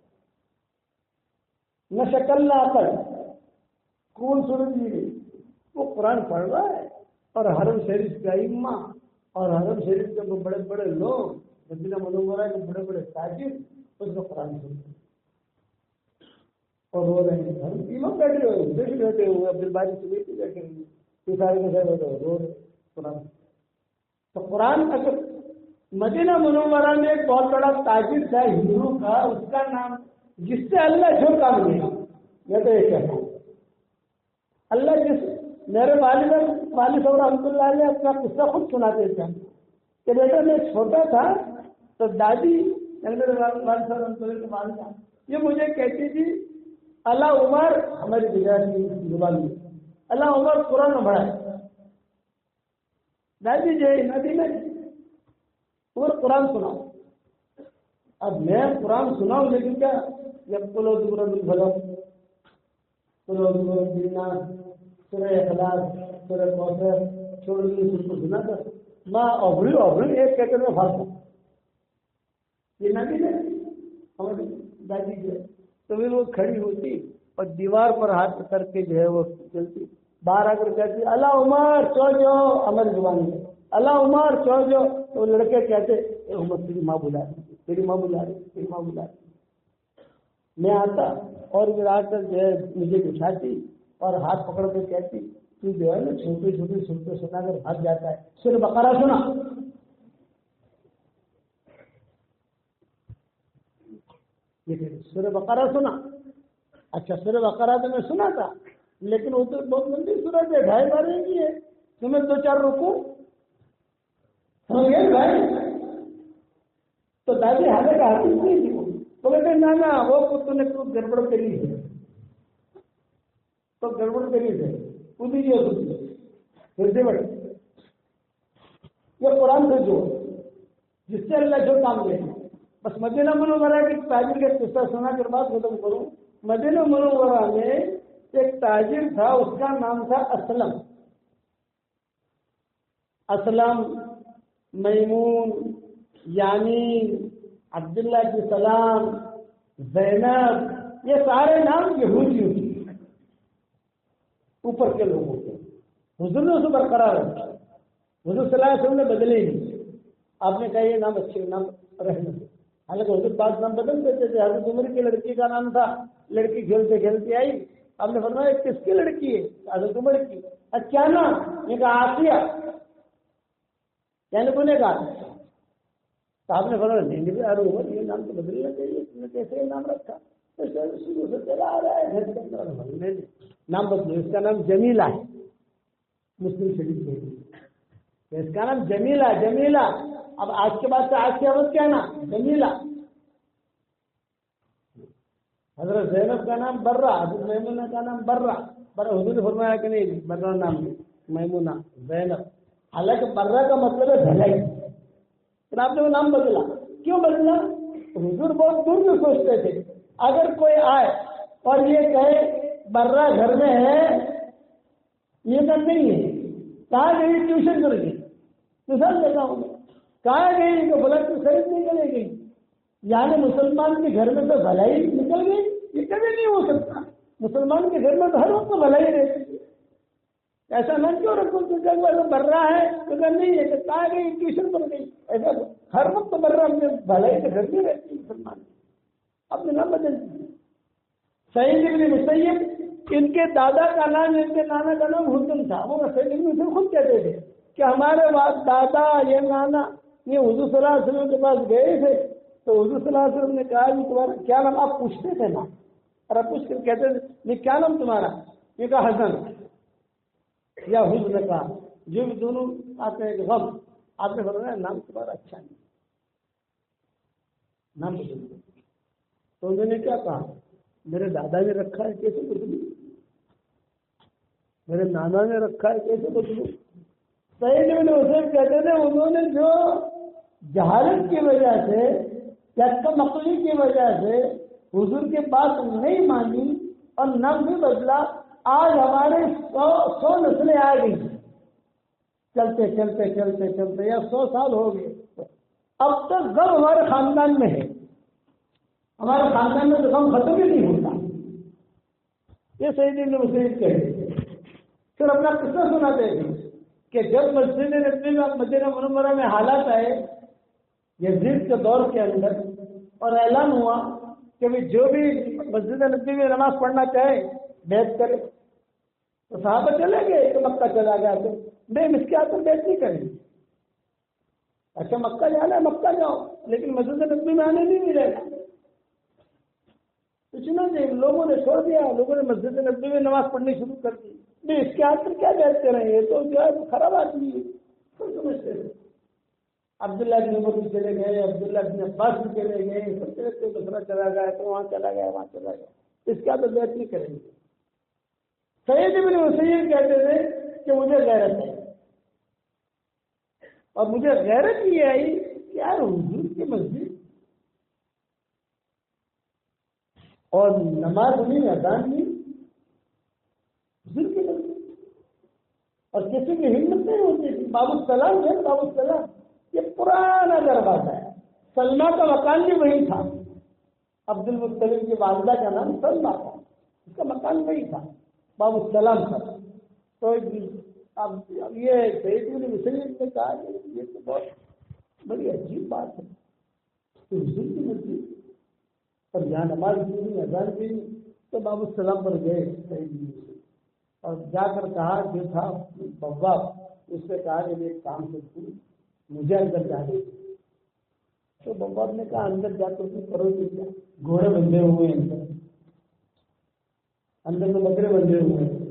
نہ شکل نہ عقل، کون سورج جی وہ قرآن پڑھ رہا ہے، اور حرم شریف کا ائمہ اور حرم شریف کے وہ بڑے بڑے لوگ مدینہ منورہ کے بڑے بڑے تاجر اس کو قرآن سنتے اور رو رہے ہیں، ہم امام بیٹھے ہوئے بیٹھے ہوئے عبد الباری سویتی بیٹھے ہوئے، یہ سارے کے سارے بیٹھے ہوئے رو رہے قرآن۔ تو قرآن اگر مدینہ منورہ میں ایک بہت بڑا تاجر تھا ہندو کا، اس کا نام جس سے اللہ جو کام لیا، میں تو یہ کہتا ہوں اللہ جس میرے والد صاحب رحمۃ اللہ علیہ اپنا قصہ خود سناتے تھے کہ بیٹا میں چھوٹا تھا تو دادی میرے والد صاحب رحمۃ اللہ کے والدہ یہ مجھے کہتی تھی اللہ عمر، ہماری گجراتی زبان میں اللہ عمر قرآن پڑھائے، دادی جو ندی میں اور قرآن سناؤ۔ اب میں قرآن سناؤں لیکن کیا جب کلو دورہ الفلق، کلو دورہ الناس، سورہ اخلاص، سورہ کوثر چھوڑ دی اس کو سنا تھا، ماں ابڑی ایک کہتے میں پھنسا، یہ ندی میں ہماری دادی جو ہے تو پھر وہ کھڑی ہوتی اور دیوار پر ہاتھ کر کے جو ہے وہ چلتی، باہر آ کر کہتی اللہ عمر سو جاؤ، ہماری زبان میں اللہ عمر سو جاؤ، تو لڑکے کہتے اے عمر تیری ماں بلا رہی، تیری ماں بلا رہی، تیری ماں بلا رہی۔ میں آتا اور پھر آ کر جو ہے مجھے بٹھاتی اور ہاتھ پکڑ کے کہتی تو جو ہے نا چھوٹی چھوٹی سنتے سنا کر بھاگ جاتا ہے، سورہ بقرہ سنا، یہ سورہ بقرہ سنا۔ اچھا سورہ بقرہ تو میں سنا تھا لیکن وہ تو بہت لمبی سورت ہے، 2.5 بارے کی ہے، تمہیں 2-4 رکو سمجھ گئے بھائی؟ تو دادی حالے کا حافظ نہیں تھی، تو کہتے نا وہ تو نے گڑبڑ کری ہے، تو گڑبڑ کری ہے خود ہی پھر سے بڑے یہ قرآن سے جو جس سے اللہ جو کام لے۔ بس مدینہ منورہ کے تاجر کا قصہ سنا کر بات ختم کروں۔ مدینہ منورہ میں ایک تاجر تھا، اس کا نام تھا اسلم، میمون، یامین، عبداللہ کی سلام، زینب، یہ سارے نام یہودیوں کے اوپر کے لوگوں کے، حضور نے اسے برقرار رکھا، حضور صلی اللہ علیہ وسلم نے بدلے ہی نہیں۔ آپ نے کہا یہ نام اچھے نام رہنے دو، حالانکہ حضور بعض نام بدل دیتے تھے۔ حضرت عمر کی لڑکی کا نام تھا، لڑکی کھیلتے کھیلتے آئی، آپ نے فرمایا کس کی لڑکی ہے؟ حضرت عمر کی۔ کیا نام؟ یہ کہا آسیہ، یعنی گنہ گار۔ تو آپ نے فرمایا نہیں ارے عمر یہ نام تو بدلنا چاہیے، تم نے کیسے یہ نام رکھا؟ شروع سے چلا آ رہا ہے گھر کے اندر، نام بدلو، اس کا نام جمیلہ ہے، مسلم شریف میں اس کا نام جمیلہ، جمیلہ۔ اب آج کے بعد سے آج کی عورت کیا نام؟ جمیلہ۔ حضرت زینب کا نام برہ، حضرت میمونہ کا نام برہ، حضور نے فرمایا کہ نہیں برہ نام نہیں، میمونہ زینب، حالانکہ برہ کا مطلب ہے بھلائی، پھر آپ نے وہ نام بدلا۔ کیوں بدلا؟ حضور بہت دور میں سوچتے تھے، اگر کوئی آئے اور یہ کہے برہ گھر میں ہے، یہ تو نہیں ہے، کہاں گئی ٹیوشن کر گئی، مثال دیتا ہوں میں، کہاں گئی تو بولا تو خرید نہیں کرے گئی، یعنی مسلمان کے گھر میں تو بھلائی نکل گئی، یہ کبھی نہیں ہو سکتا۔ مسلمان کے گھر میں تو ہر وقت بھلائی رہتی ہے، ایسا نہ کیوں رکھو بر رہا ہے تو نہیں ہے کہ کہاں گئی ٹیوشن پر گئی، ایسا ہر وقت بر رہا میں بھلائی کے گھر میں رہتی ہے مسلمان، اپنے نام بدلتی۔ سعید بن مسیب، ان کے دادا کا نام، ان کے نانا کا نام حسن تھا، وہ سعید بن مسیب خود کہتے تھے کہ ہمارے دادا یہ نانا یہ حضور صلی اللہ علیہ وسلم کے پاس گئے تھے، تو حضور صلی اللہ علیہ وسلم نے کہا کہ تمہارا کیا نام؟ آپ پوچھتے تھے نا، اور آپ پوچھ کر کہتے تھے نہیں کیا نام تمہارا؟ یہ کہا حسن یا حسن کا، جو بھی دونوں آتے ہیں کہ غم، آپ نے فرمایا نام تمہارا اچھا نہیں، نام بدل دو۔ تو انہوں نے کیا کہا؟ میرے دادا نے رکھا ہے کیسے بدلوں، میرے نانا نے رکھا ہے کیسے بدلوں؟ سعید بن مسیب کہتے تھے انہوں نے جو جہالت کی وجہ سے یا کم عقلی کی وجہ سے حضور کے بات نہیں مانی اور نام بھی بدلا، آج ہمارے 100 نسلیں آ گئی، چلتے چلتے چلتے چلتے یا 100 سال ہو گئے، اب تک غم ہمارے خاندان میں ہے، ہمارے خاندان میں تو غم ختم ہی نہیں ہوتا۔ یہ سعید بن مسیب کہتے تھے۔ پھر اپنا قصہ سناتے تھے کہ جب مسجد نبوی میں مدینہ منورہ میں حالات آئے یزید کے دور کے اندر، اور اعلان ہوا کہ جو بھی مسجد نبوی میں نماز پڑھنا چاہے بیعت کرے، تو صحابہ چلے گئے تو مکہ چلا گیا، تو نہیں اس کے ہاتھ میں بیعت نہیں کریں گے، اچھا مکہ جانا ہے مکہ جاؤ، لیکن مسجد نبوی میں آنے نہیں ملے گا۔ کچھ نہیں، لوگوں نے چھوڑ دیا، لوگوں نے مسجد نبوی میں نماز پڑھنی شروع کر دی، نہیں اس کے ہاتھ پر کیا بیعت کریں، یہ تو جو ہے خراب آدمی ہے، سمجھتے ہیں۔ عبداللہ بن عمر بھی چلے گئے، عبداللہ بن عباس بھی چلے گئے، سب چلے گئے، دوسرا چلا گیا تو وہاں چلا گیا، وہاں چلا گیا، اس کا تو بیعت نہیں کریں گے۔ سعید بن مسیب کہتے تھے کہ مجھے غیرت ہے، اور مجھے غیرت یہ آئی کہ یار حضور کی مسجد اور نماز نہیں، اذان نہیں، حضور کی مسجد، اور کسی کی ہمت نہیں ہوتی تھی۔ باب السلام ہے، باب السلام یہ پرانا دروازہ ہے، سلمہ کا مکان بھی وہی تھا، عبد المطلب کی والدہ کا نام سلمہ تھا، اس کا مکان وہی تھا، باب السلام تھا۔ تو اب یہ سعید بن مسیب نے کہا کہ یہ تو بہت بڑی عجیب بات ہے کہ حضور کی مسجد اور یہاں نماز بھی نہیں، اذان بھی نہیں، تو باب السلام پر گئے سعید بن مسیب، اور جا کر کہا جو تھا بواب، اس سے کہا کہ ایک کام کرتی مجھے اندر جا دے، تو بواب نے کہا اندر جا کر تم کرو گے کیا؟ گھوڑے بندھے ہوئے ہیں اندر تو بکرے بندھے ہوئے ہیں،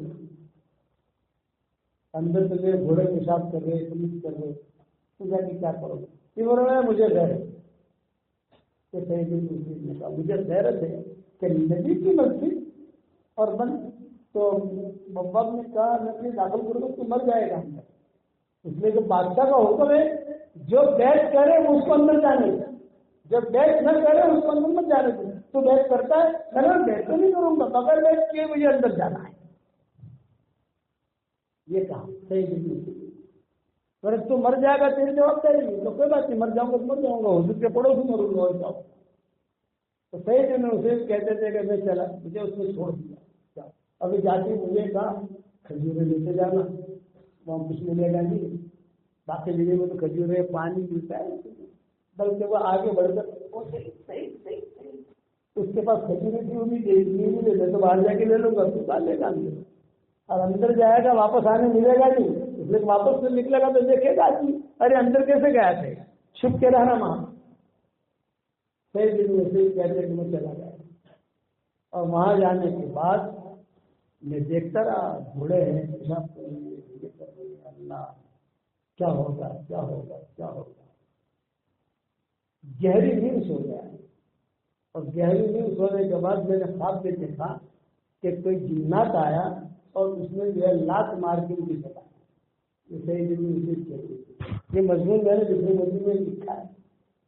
اندر تو یہ گھوڑے پیشاب کر رہے، پولیس کر رہے، تو جا کے کیا کرو گے؟ یہ بول رہا ہے مجھے غیرت، کہ صحیح مسلم نے کہا مجھے غیرت ہے کہ نبی کی مسجد اور بند، تو بواب نے کہا نبی داخل کرو تو مر جائے گا اندر، اس لیے کہ بادشاہ کا حکم ہے جو بیعت کرے وہ اس کو اندر جانے دے، جب بیعت نہ کرے اس کو اندر مت جانے دے۔ تو بیعت کرتا ہے، میں بیعت تو نہیں کروں گا، بغیر بیعت کیے مجھے اندر جانا ہے، یہ کہا صحیح بالکل۔ اگر تو مر جائے گا تیری جواب دے گی تو کوئی بات نہیں، مر جاؤں گا تو مر جاؤں گا، حضور کے پڑوس میں مروں گا اور جاؤں۔ تو صحیح میں اسے کہتے تھے کہ میں چلا، مجھے اس نے چھوڑ دیا، ابھی جاتی مجھے کہا کھجوریں لیتے جانا، وہاں کچھ ملے گا نہیں، باقی جگہ میں تو کھجوریں پانی ملتا ہے، بلکہ وہ آگے بڑھ کر صحیح اس کے پاس کھجوریں کی امید نہیں دیتے تو باہر جا کے لے لوں گا، تو لے گا نہیں، اور اندر جائے گا واپس آنے ملے گا نہیں، اس لیے واپس سے نکلے گا تو دیکھے گا کہ ارے اندر کیسے گیا تھے، چھپ کے رہنا وہاں، صحیح دن میں سے کہتے کہ میں چلا گیا، اور وہاں جانے کے بعد میں دیکھتا رہا بوڑھے ہیں اللہ کیا ہوگا کیا ہوگا کیا ہوگا، گہری نیند سو گیا، اور گہری نیند سونے کے بعد میں نے خواب میں دیکھا کہ کوئی جنات آیا اور اس نے جو ہے لات مار کے مجھے چلا، یہ صحیح دن میں یہ مضمون میں نے دوسرے مضمون میں لکھا ہے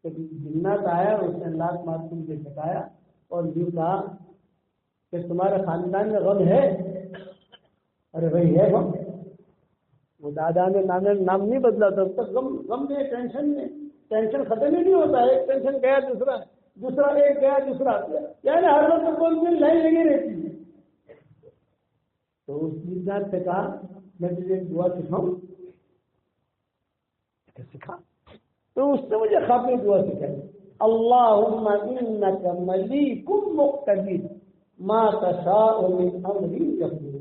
کہ جنات آیا اور اس نے لات مار کے مجھے چلایا اور یوں کہا کہ تمہارے خاندان میں غم ہے؟ ارے بھائی ہے غم، وہ دادا نے نام نہیں بدلا تھا، تب غم میں ٹینشن میں ٹینشن ختم ہی نہیں ہوتا ہے، ایک ٹینشن گیا دوسرا ایک گیا دوسرا، یعنی ہر وقت کوئی بھی لائن لگی رہتی ہے۔ تو اس جنات سے کہا میں تجھے ایک دعا سکھاؤں، سکھا، تو اس نے مجھے خواب میں دعا سکھائی، اللہم انک ملیک مقتدر ما تشاء من امر یکون،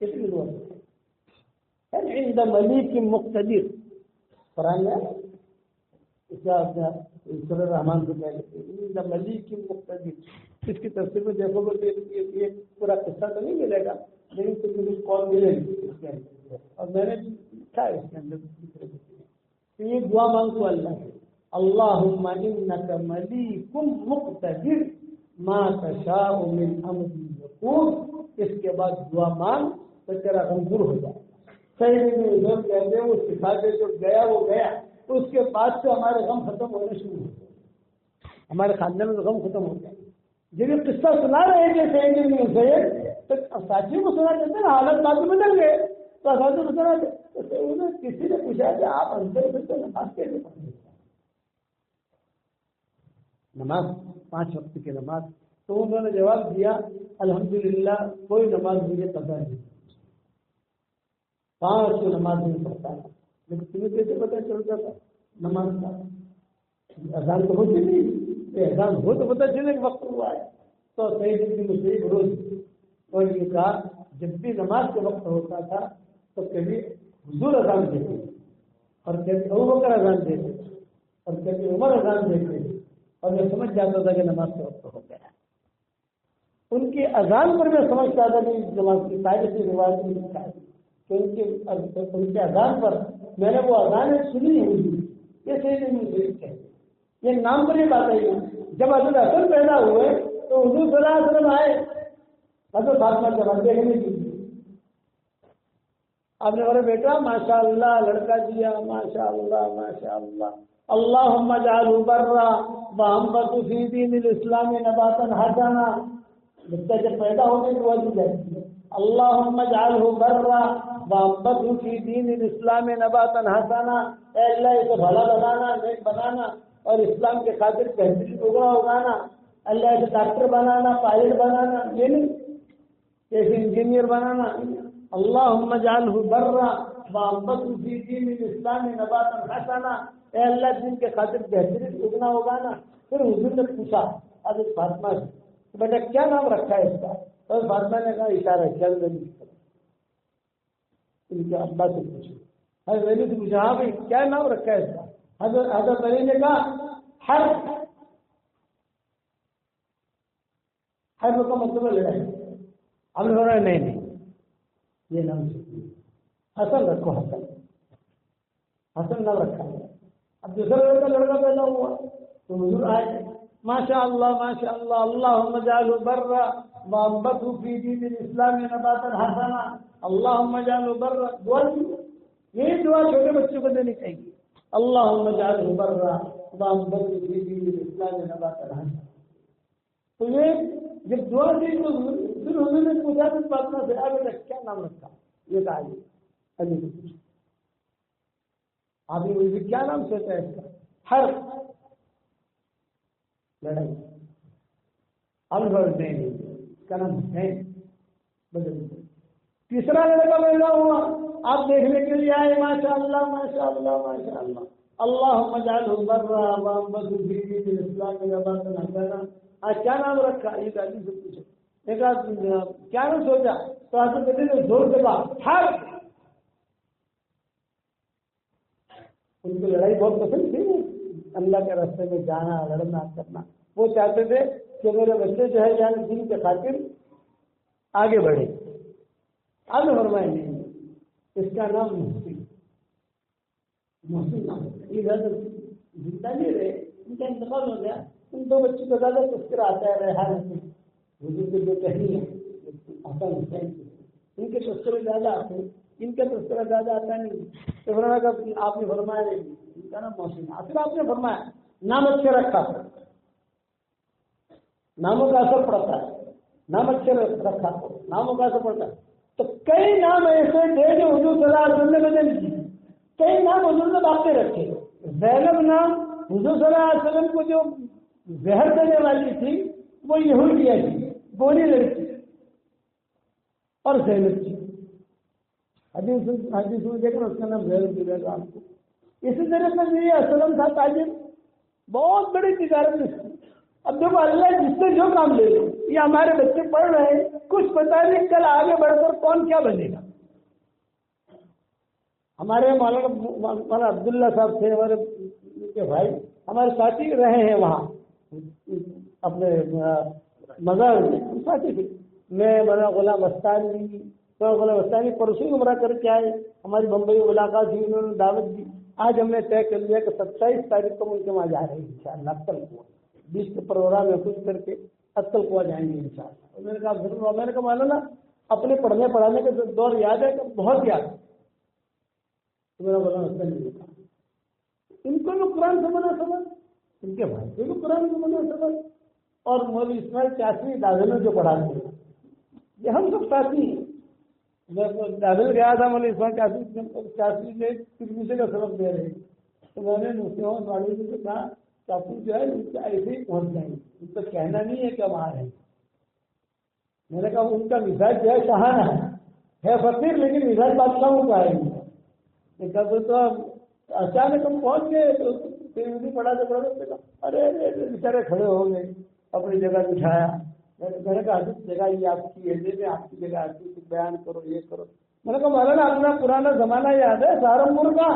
اتنی دعا سکھائی، عند ملیک مقتدر، قرآن میں سورہ رحمان کو کہہ لیتے ہیں عند ملیک مقتدر، اس کی تفسیر میں دیکھو گے یہ پورا قصہ تو نہیں ملے گا لیکن کچھ کون ملے گی اس کے اندر، اور میں نے لکھا ہے اس کے اندر تو یہ دعا مانگو اللہ سے، اللہم انک ملیک مقتدر ما تشاء من امر یکون، اس کے بعد دعا مانگ تو تیرا غم دور ہو جائے۔ صحیح میں کہتے ہیں وہ سکھا کے جو گیا وہ گیا، اس کے بعد سے ہمارے غم ختم ہونے شروع ہو گئے، ہمارے خاندان میں غم ختم ہو گیا۔ جب یہ قصہ سنا رہے تھے صحیح میں تو ساتھیوں کو سنا دیتے نا، حالت بات بدل گئے تو ساتھیوں کو سنا دیتے، انہیں کسی نے پوچھا کہ آپ اندر سے تو نماز کیسے پڑھتے، نماز 5 وقت کی نماز، تو انہوں نے جواب دیا الحمدللہ کوئی نماز مجھے پتہ نہیں، 5 نماز نہیں پڑھتا، لیکن تمہیں کیسے پتہ چلتا تھا نماز کا؟ اذان تو ہوتی نہیں، اذان ہو تو پتہ چلے کہ وقت ہوا ہے۔ تو سید بن مسیب روز اور یہ کہا جب بھی نماز کا وقت ہوتا تھا تو کبھی حضور اذان دیتے اور کبھی ابوبکر اذان دیتے اور کبھی عمر اذان دیتے، اور میں سمجھ جاتا تھا کہ نماز کا وقت ہو گیا۔ ان کی اذان پر میں سمجھتا تھا کہ نماز کی تاریخی روایت میں لکھا ہے کہ ان کے اذان پر میں نے وہ اذانیں سنی ہوئی، یہ سید مسیب ہے، یہ نام پر یہ بات ہے۔ جب حضرت حسن پیدا ہوئے تو حضور صلی اللہ علیہ وسلم آئے، حضرت فاطمہ جواب دیکھنے کی، آپ نے بولے بیٹا ماشاء اللہ لڑکا دیا، ماشاء اللہ ماشاء اللہ، اللہم اجعلہ برا وانبت فی دین الاسلام نباتا حسنا، بچہ جب پیدا ہونے کی وجہ جاتی ہے اللہم اجعلہ برا وانبت فی دین الاسلام نباتا حسنا، اے اللہ اسے بھلا بنانا، نیک بنانا اور اسلام کے خاطر بہترین اگنا اگانا، اللہ اسے ڈاکٹر بنانا، پائلٹ بنانا، یہ نہیں ایسے انجینئر بنانا، اللہم اجعلہ برا وانبت فی دین الاسلام نباتا حسنا، اے اللہ دین کے خاطر بہترین اگنا اگانا۔ پھر حضور نے پوچھا حضرت فاطمہ سے بیٹا کیا نام رکھا ہے اس کا؟ تو فاطمہ نے کہا اشارہ کیا، ان کے ابا سے پوچھو، حضرت علی سے پوچھا ہاں بھائی کیا نام رکھا ہے اس کا؟ حضرت علی نے کہا ہر کا مطلب ہے لڑائی، ہم نے بولا نہیں یہ نام حسن رکھو، حسن نام رکھا ہے۔ اب دوسرا لڑکا پیدا ہوا تو حضور آئے ماشاء اللہ اللہم اجعلہ برا وانبت فی دین الاسلام نباتا حسنا، اللہم اجعلہ برا، دعا دی، یہ دعا چھوٹے بچوں کو دینی چاہیے، اللہم اجعلہ برا وانبت فی دین الاسلام نباتا حسنا۔ تو یہ جب دعا دی تو پھر حضور نے پوچھا تو فاطمہ سے آگے کیا نام رکھا؟ یہ کہا علی نے پوچھا آپ نے کیا نام سوچا ہے اس کا؟ ہر لڑائی البرٹین، اس کا نام حسین بدل دیا۔ تیسرا لڑکا پیدا ہوا، آپ دیکھنے کے لیے آئے، ماشاء اللہ ماشاء اللہ ماشاء اللہ، اللہم اجعلہ برا وانبت فیہ بالاسلام نباتا حسنا۔ آج کیا نام رکھا؟ یہ دادی سے پوچھا، ایک کیا نام سوچا؟ تو حضرت علی نے زور سے کہا حق۔ ان کو لڑائی بہت پسند تھی، اللہ کے راستے میں جانا، لڑنا کرنا۔ وہ چاہتے تھے کہ میرے بچے جو ہے یعنی دین کے خاطر آگے بڑھے۔ اب فرمائیں گے اس کا نام محسن، محسن نام ہے۔ یہ زیادہ زندہ نہیں رہے، ان کا انتقال ہو گیا۔ ان دو بچوں کو زیادہ تذکرہ آتا ہے ریحان حسین، حضور کے جو کہنی ہے حسن حسین، ان کے تذکرے زیادہ آتے ہیں، ان کا تذکرہ زیادہ آتا نہیں۔ تو فرمایا آپ نے فرمایا نہیں، ان کا نام محسن۔ آخر آپ نے فرمایا نام اچھے رکھا، ناموں کا اثر پڑتا ہے، نام اچھے رکھا، ناموں کا اثر پڑتا ہے۔ تو کئی نام ایسے تھے جو حضور صلی اللہ علیہ وسلم نے بدل دیے، کئی نام حضور نے باقی رکھے۔ زینب نام حضور صلی اللہ علیہ وسلم کو جو زہر دینے والی تھی وہ یہودیہ تھی، گولی لڑکی، اور زینب تھی۔ حدیث میں دیکھ اس کا نام زینب دیا گا آپ کو۔ اسی طرح سے یہ اسلم تھا تاجر، بہت بڑی تجارت اس کی۔ اب دیکھو اللہ جس سے جو کام لے لو، یہ ہمارے بچے پڑھ رہے ہیں، کچھ پتہ نہیں کل آگے بڑھ کر کون کیا بنے گا۔ ہمارے مولانا عبداللہ صاحب تھے، ہمارے کے بھائی، ہمارے ساتھی رہے ہیں وہاں اپنے مزار میں، ساتھی تھے۔ میں مولانا غلام وستانی پرسوں عمرہ کر کے آئے، ہماری بمبئی ملاقات ہوئی، انہوں نے دعوت دی۔ آج ہم نے طے کر لیا کہ 27 تاریخ کو ملک وہاں جا رہے ہیں انشاءاللہ، اکل کو 20 کے پروگرام میں کچھ کر کے اکل کو جائیں گے انشاءاللہ۔ اور میں نے کہا ضرور، میں نے کہا مولانا اپنے پڑھنے پڑھانے کے دور یاد ہے کہ بہت یاد ہے؟ تو میرا مولانا وستانی نے کہا ان کو بھی قرآن سے بنا سبق، ان کے بھائی کو بھی قرآن سے بنا سبق، اور مولوی اسماعیل چاشنی داخل میں جو پڑھاتے ہیں، یہ ہم سب ساتھی ہیں۔ میں داخل گیا تھا، مولوی اسماعیل چاشنی نے ترمیزے کا سبق دے رہے، تو میں نے مسلمان معلوم سے کہا کہ آپ جو ہے ان سے ایسے ہی پہنچ جائیں گے، ان کو کہنا نہیں ہے کہ ہم آ رہے ہیں۔ میں نے کہا ان کا مزاج جو ہے شہانہ ہے فقیر، لیکن مزاج بادشاہوں کا ہے۔ تو اچانک ہم پہنچ گئے تو پڑھاتے ارے بیچارے کھڑے ہو گئے، اپنی جگہ بٹھایا۔ میں نے کہا حضرت جگہ یہ آپ کی ہے، آپ کی جگہ آتی ہے، بیان کرو، یہ کرو۔ میں نے کہا مولانا اپنا پرانا زمانہ یاد ہے سہارنپور کا؟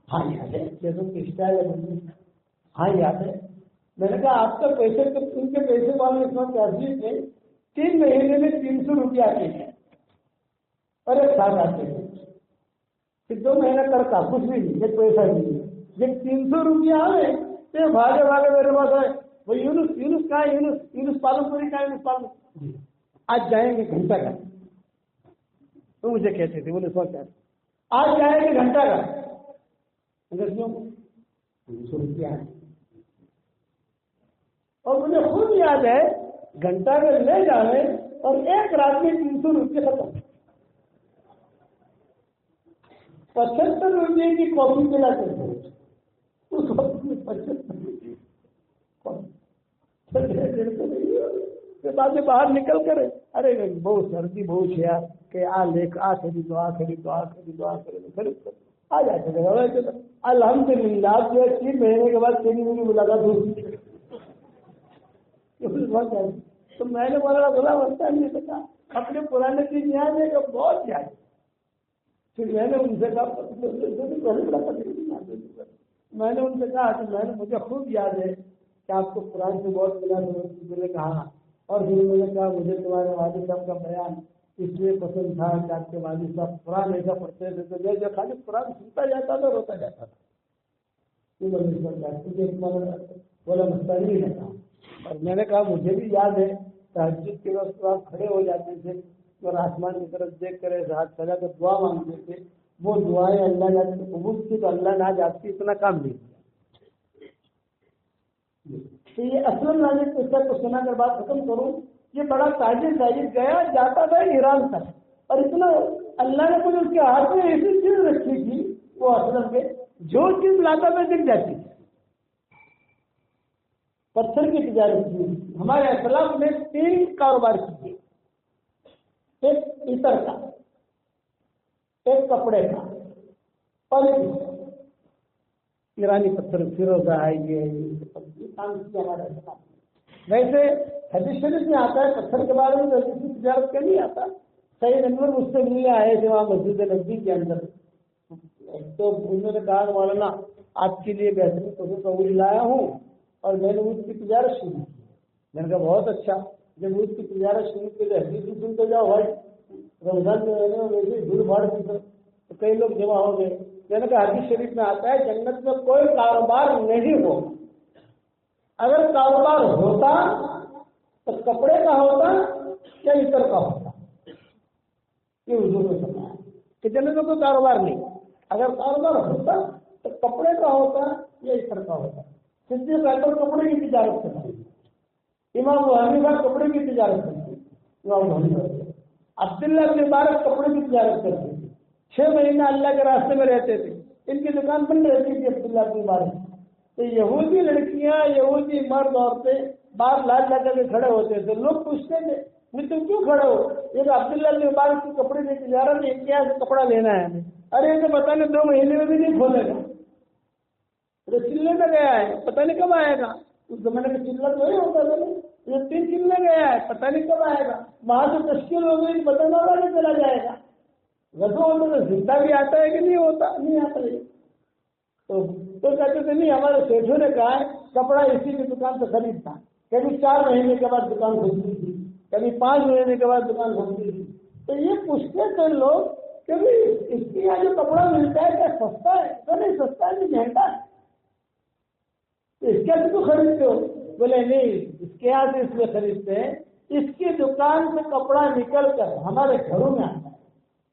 ہاں یاد ہے، جیسے کی اسٹائل ہے، ہاں یاد ہے۔ میں نے کہا آپ کا پیسے، ان کے پیسے والے اس وقت عزیز تھے، 3 مہینے میں 300 روپیہ آتے ہیں اور ایک ساتھ آتے ہیں، پھر 2 مہینہ کرتا کچھ بھی نہیں، ایک پیسہ نہیں ہے۔ جب 300 روپیہ آئے تو بھاگے بھاگے میرے پاس آئے، وہ یونس کہاں ہے، یونس پالن پوری کہاں ہے، یونس پالن جی آج جائیں گے گھنٹہ کا۔ تو مجھے کہتے تھے بولے سو کیا آج جائیں گے گھنٹہ کا، اگر کیوں 300 روپیہ ہے۔ اور مجھے خود یاد ہے گھنٹہ میں لے جانے اور ایک رات میں 300 روپیہ ختم، 75 روپئے کی کافی پلاتے تھے اس وقت میں، 75 بعد میں باہر نکل کر ارے بہت سردی بہت ہے یار کہ خریدو آ جاتے تھے۔ الحمدللہ جو ہے 3 مہینے کے بعد تیری میری ملاقات ہوئی۔ تو میں نے بولا غلام وستانی سے کہا اپنے پرانے چیز یاد ہے کہ بہت یاد ہے۔ پھر میں نے ان سے کہا کہ مجھے خوب یاد ہے کہ آپ کو قرآن سے بہت ملا، میں نے کہا، اور پھر میں نے کہا مجھے تمہارے والد صاحب کا بیان اس لیے پسند تھا کہ آپ کے والد صاحب قرآن ایسا پڑھتے تھے تو جو خالی قرآن سنتا جاتا تھا روتا جاتا تھا۔ بولا مستانی نے کہا، اور میں نے کہا مجھے بھی یاد ہے تہجد کے وقت آپ کھڑے ہو جاتے تھے اور آسمان کی طرف دیکھ کر ایسے ہاتھ پھیلا کر دعا مانگتے تھے، وہ دعائیں اللہ جاتی قبول کی تو اللہ نہ جاتی اتنا کام نہیں کیا۔ تو یہ اصل نازل قصہ کو سنا کر بات ختم کروں، یہ بڑا تاجر گیا جاتا تھا ایران تک، اور اتنا اللہ نے کچھ اس کے ہاتھ میں ایسی چیز رکھی تھی وہ اصل کے جو چیز لاتا میں دکھ جاتی تھی۔ پتھر کی تجارت کی. ہمارے اسلاف نے 3 کاروبار کیے. ایک عطر کا، ایک کپڑے کا، اور ایرانی پتھر فیروزہ ہے. یہ کام کیا ہمارے اسلاف. ویسے حدیث شریف میں آتا ہے پتھر کے بارے میں کسی تجارت کا نہیں آتا. سید انور مجھ سے ملنے آئے تھے وہاں مسجد نبوی کے اندر. تو انہوں نے کہا مولانا آپ کے لیے بہترین تصور لایا ہوں اور میں نے اونٹ کی تجارت شروع کی. میں نے کہا بہت اچھا. جب اونٹ کی تجارت شروع کی تو حدیث بھی سنتے جاؤ بھائی. رمضان میں ویسے بھیڑ بھاڑ کی تو کئی لوگ جمع ہو گئے. میں نے کہا حدیث شریف میں آتا ہے جنت میں کوئی کاروبار نہیں ہو. اگر کاروبار ہوتا تو کپڑے کا ہوتا یا عطر کا ہوتا. یہ حضور نے سمجھا کہ جنت میں کوئی کاروبار نہیں. اگر کاروبار ہوتا تو کپڑے کا ہوتا یا عطر کا ہوتا. صدیق اکبر کپڑے کی تجارت کرتے ہیں. امام ابو حنیفہ کپڑے کی تجارت کرتے ہیں. امام ابو حنیفہ عبداللہ بن مبارک کپڑے کی تجارت کرتے تھے. 6 مہینہ اللہ کے راستے میں رہتے تھے. ان کی دکان بند رہتی تھی عبداللہ بن مبارک. تو یہودی لڑکیاں، یہودی مرد عورتیں باہر لال لا کر کے کھڑے ہوتے تھے. لوگ پوچھتے تھے تم کیوں کھڑے ہو؟ یہ عبداللہ بن مبارک کی کپڑے کی تجارت ہے، کیا کپڑا لینا ہے ہمیں. ارے یہ تو پتہ نہیں 2 مہینے میں بھی نہیں کھولے گا. تو چلنے میں گیا ہے، پتہ نہیں کب آئے گا. اس زمانے میں چلنا تو نہیں ہوتا تھا. یہ 3 چلنے گیا ہے، پتہ نہیں کب آئے گا. وہاں سے تشکیل ہو گئی، پتہ نہیں چلا جائے گا. غزوہ ہوتا تو زندہ بھی آتا ہے کہ نہیں ہوتا؟ نہیں آتا ہے. تو کہتے تھے نہیں، ہمارے سیٹھوں نے کہا ہے کپڑا اسی کی دکان سے خریدتا. کبھی 4 مہینے کے بعد دکان کھلتی تھی، کبھی 5 مہینے کے بعد دکان کھلتی تھی. تو یہ پوچھتے تھے لوگ کہ اس کے یہاں جو کپڑا ملتا ہے کیا سستا ہے؟ تو نہیں سستا ہے، نہیں مہنگا ہے. اس کے تو خریدتے ہو؟ بولے نہیں، اس کے یہاں سے اس میں خریدتے ہیں. اس کی دکان سے کپڑا نکل کر ہمارے گھروں میں آتا ہے،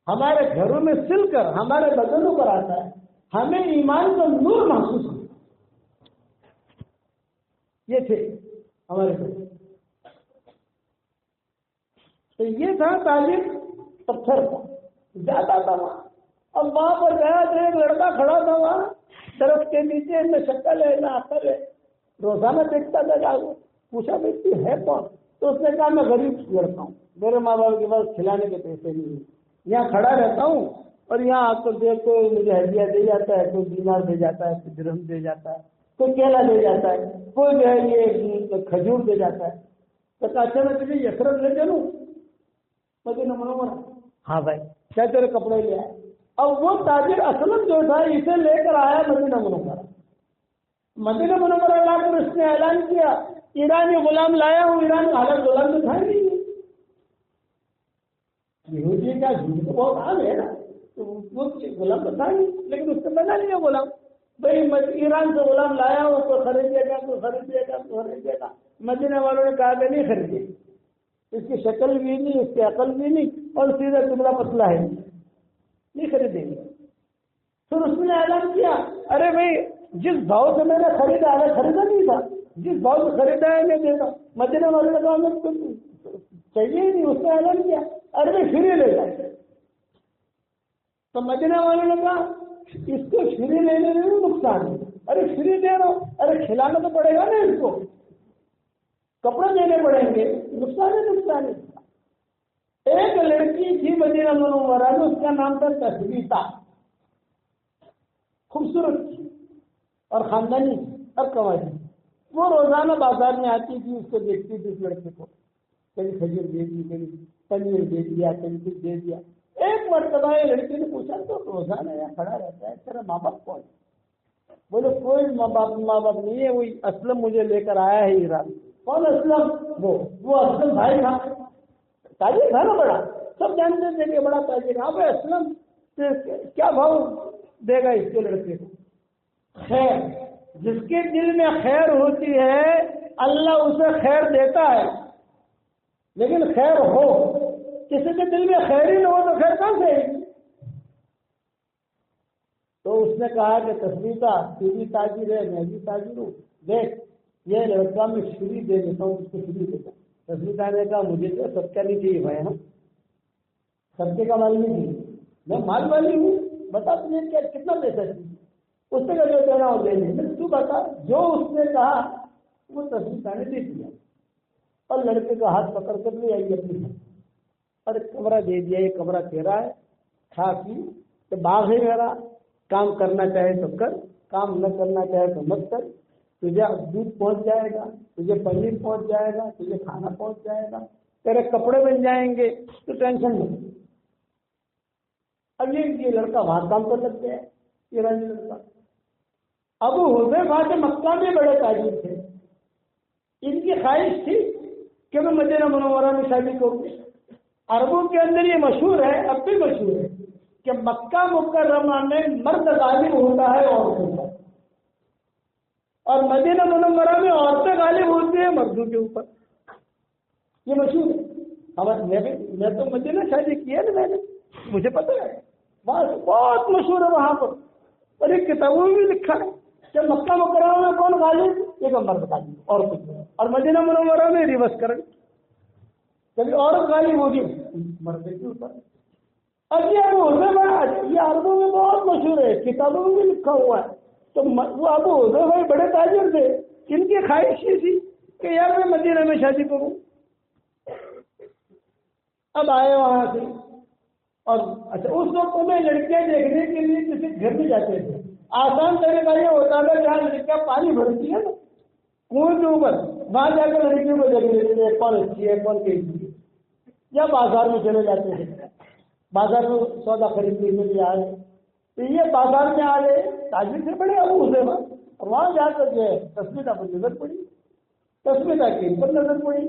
ہمارے گھروں میں سل کر ہمارے بدنوں پر آتا ہے. ہمیں ایمان کا نور محسوس ہوتا. یہ تھے ہمارے بچے. تو یہ تھا تعلیم پتھر کا. جاتا تھا وہاں، اب وہاں پر گیا تو ایک لڑکا کھڑا تھا وہاں درخت کے نیچے. نہ شکل ہے نہ عقل ہے. روزانہ دیکھتا تھا جا کو. پوچھا بیٹی ہے کون؟ تو اس نے کہا میں غریب لڑکا ہوں، میرے ماں باپ کے پاس کھلانے کے پیسے نہیں ہیں، یہاں کھڑا رہتا ہوں اور یہاں آپ کو دیکھ کوئی مجھے ہدیہ دے جاتا ہے، کوئی دینار دے جاتا ہے، کوئی درہم دے جاتا ہے، کوئی کیلا دے جاتا ہے، کوئی جو ہے یہ کھجور دے جاتا ہے. تو کہا اچھا میں تجھے یثرب لے چلوں مدینہ منورہ؟ ہاں بھائی. کیا تیرے کپڑے لے آئے. اب وہ تاجر اسلم جو تھا اسے لے کر آیا مدینہ منورہ. مدینہ منورہ لا کر اس نے اعلان کیا ایرانی غلام لایا ہوں. ایران کا حالت غلام تو تھا نہیں. یہودی کا جھوٹ تو بہت عام ہے نا. وہ غلام تو تھا نہیں، لیکن اس نے بنا لیا غلام. بھائی ایران سے غلام لایا ہوں، کوئی خریدے گا، کوئی خریدے گا، کوئی خریدے گا. مدینہ والوں نے کہا کہ نہیں خریدے. اس کی شکل بھی نہیں، اس کی عقل بھی نہیں، اور سیدھا ٹکڑا پتلا ہے، نہیں خریدیں گے. پھر اس نے اعلان کیا ارے بھائی جس بھاؤ سے میں نے خریدا ہے خریدا نہیں تھا، جس بھاؤ سے خریدا ہے میں دیتا. مدینہ والوں نے کہا ہمیں چاہیے ہی نہیں. اس نے اعلان کیا ارے بھائی فری لے جائے. تو مدینہ والوں نے کہا اس کو فری لینے میں بھی نقصان ہے. ارے فری دے رہا ہوں، ارے کھلانا تو پڑے گا نا، اس کو کپڑے دینے پڑیں گے، نقصان ہے نقصان ہے. ایک لڑکی تھی مدینہ منورہ میں، اس کا نام تھا تثبیتہ. خوبصورت تھی اور خاندانی اور قواعد. وہ روزانہ بازار میں آتی تھی، اس کو دیکھتی تھی اس لڑکے کو. کبھی کھجور دے دی، کبھی پنیر دے دیا، کبھی کچھ دے دیا. ایک مرتبہ یہ لڑکی نے پوچھا تو روزانہ یہاں کھڑا رہتا ہے، تیرا ماں باپ کون؟ بولے کوئی ماں باپ نہیں ہے، وہی اسلم مجھے لے کر آیا ہے ایران. کون اسلم؟ وہ اسلم بھائی تھا، تاجر تھا نا بڑا، سب جانتے تھے کہ بڑا تاجر. ہاں بھائی اسلم کیا بھاؤ دے گا اس کے لڑکے کو؟ خیر، جس کے دل میں خیر ہوتی ہے اللہ اسے خیر دیتا ہے. لیکن خیر ہو، کسی کے دل میں خیر ہی نہ ہو تو خیر کہاں سے؟ تو اس نے کہا کہ تثبیتہ تو بھی تاجر ہے، میں بھی تاجر ہوں، دیکھ یہ لڑکا میں فری دے دیتا ہوں، اس کو فری دیتا ہوں. تثبیتہ نے کہا مجھے تو سب کا نہیں چاہیے بھائی، ہاں سب کے کا مال نہیں چاہیے، میں مال والی ہوں، بتا تمہیں کیا کتنا پیسہ چاہیے. اس نے کہا جو دینا ہو دے دیں. تو بتا. جو اس نے کہا وہ تصویر نے دے دیا اور لڑکے کا ہاتھ پکڑ کر لے آئی اپنی گھر اور کمرہ دے دیا، یہ کمرہ تیرا ہے، کھا پی تو باغ ہے میرا، کام کرنا چاہے تو کر، کام نہ کرنا چاہے تو مت کر، تجھے دودھ پہنچ جائے گا، تجھے پنیر پہنچ جائے گا، تجھے کھانا پہنچ جائے گا، تیرے کپڑے بن جائیں گے، تو ٹینشن نہیں۔ اب یہ لڑکا وہاں کام کر سکتے ہیں، یہ راجی لڑکا۔ ابو حذیفہ کے مکہ میں بڑے تاجر تھے، ان کی خواہش تھی کہ میں مدینہ منورہ میں شادی کروں۔ عربوں کے اندر یہ مشہور ہے، اب بھی مشہور ہے کہ مکہ مکرمہ میں مرد غالب ہوتا ہے عورتوں پر، اور مدینہ منورہ میں عورتیں غالب ہوتی ہیں مردوں کے اوپر، یہ مشہور ہے۔ میں تو مدینہ شادی کی ہے نا، میں نے، مجھے پتا ہے، بہت مشہور ہے وہاں پر، اور ایک کتابوں میں بھی لکھا ہے کہ مکہ مکرمہ میں کون غالب، ایک مرد غالب اور کچھ نہیں، اور مدینہ منورہ میں ریورس کریں، کبھی عورت غالب ہوگی مرد کے اوپر۔ اب یہ ابو حذیفہ یہ عربوں میں بہت مشہور ہے، کتابوں میں بھی لکھا ہوا ہے، تو وہ ابو حذیفہ بڑے تاجر تھے، ان کی خواہش یہ تھی کہ یار میں مدینہ میں شادی کروں۔ اب آئے وہاں سے، اور اچھا اس وقت میں لڑکیاں دیکھنے کے لیے کسی گھر میں جاتے تھے، آسان طریقہ یہ ہوتا تھا جہاں لڑکیاں پانی بھرتی ہے نا کنویں کے اوپر، وہاں جا کر لڑکیوں کو دیکھ لیتے تھے کون اچھی ہے کون کیسی ہے، یا بازار میں چلے جاتے تھے، بازار میں سودا خریدنے کے لیے آئے تو یہ بازار میں آ گئے، تاجر سے بڑے ابو حذیفہ، اور وہاں جا کر جو ہے تسمیہ پر نظر پڑی، تسمیہ کی پر نظر پڑی،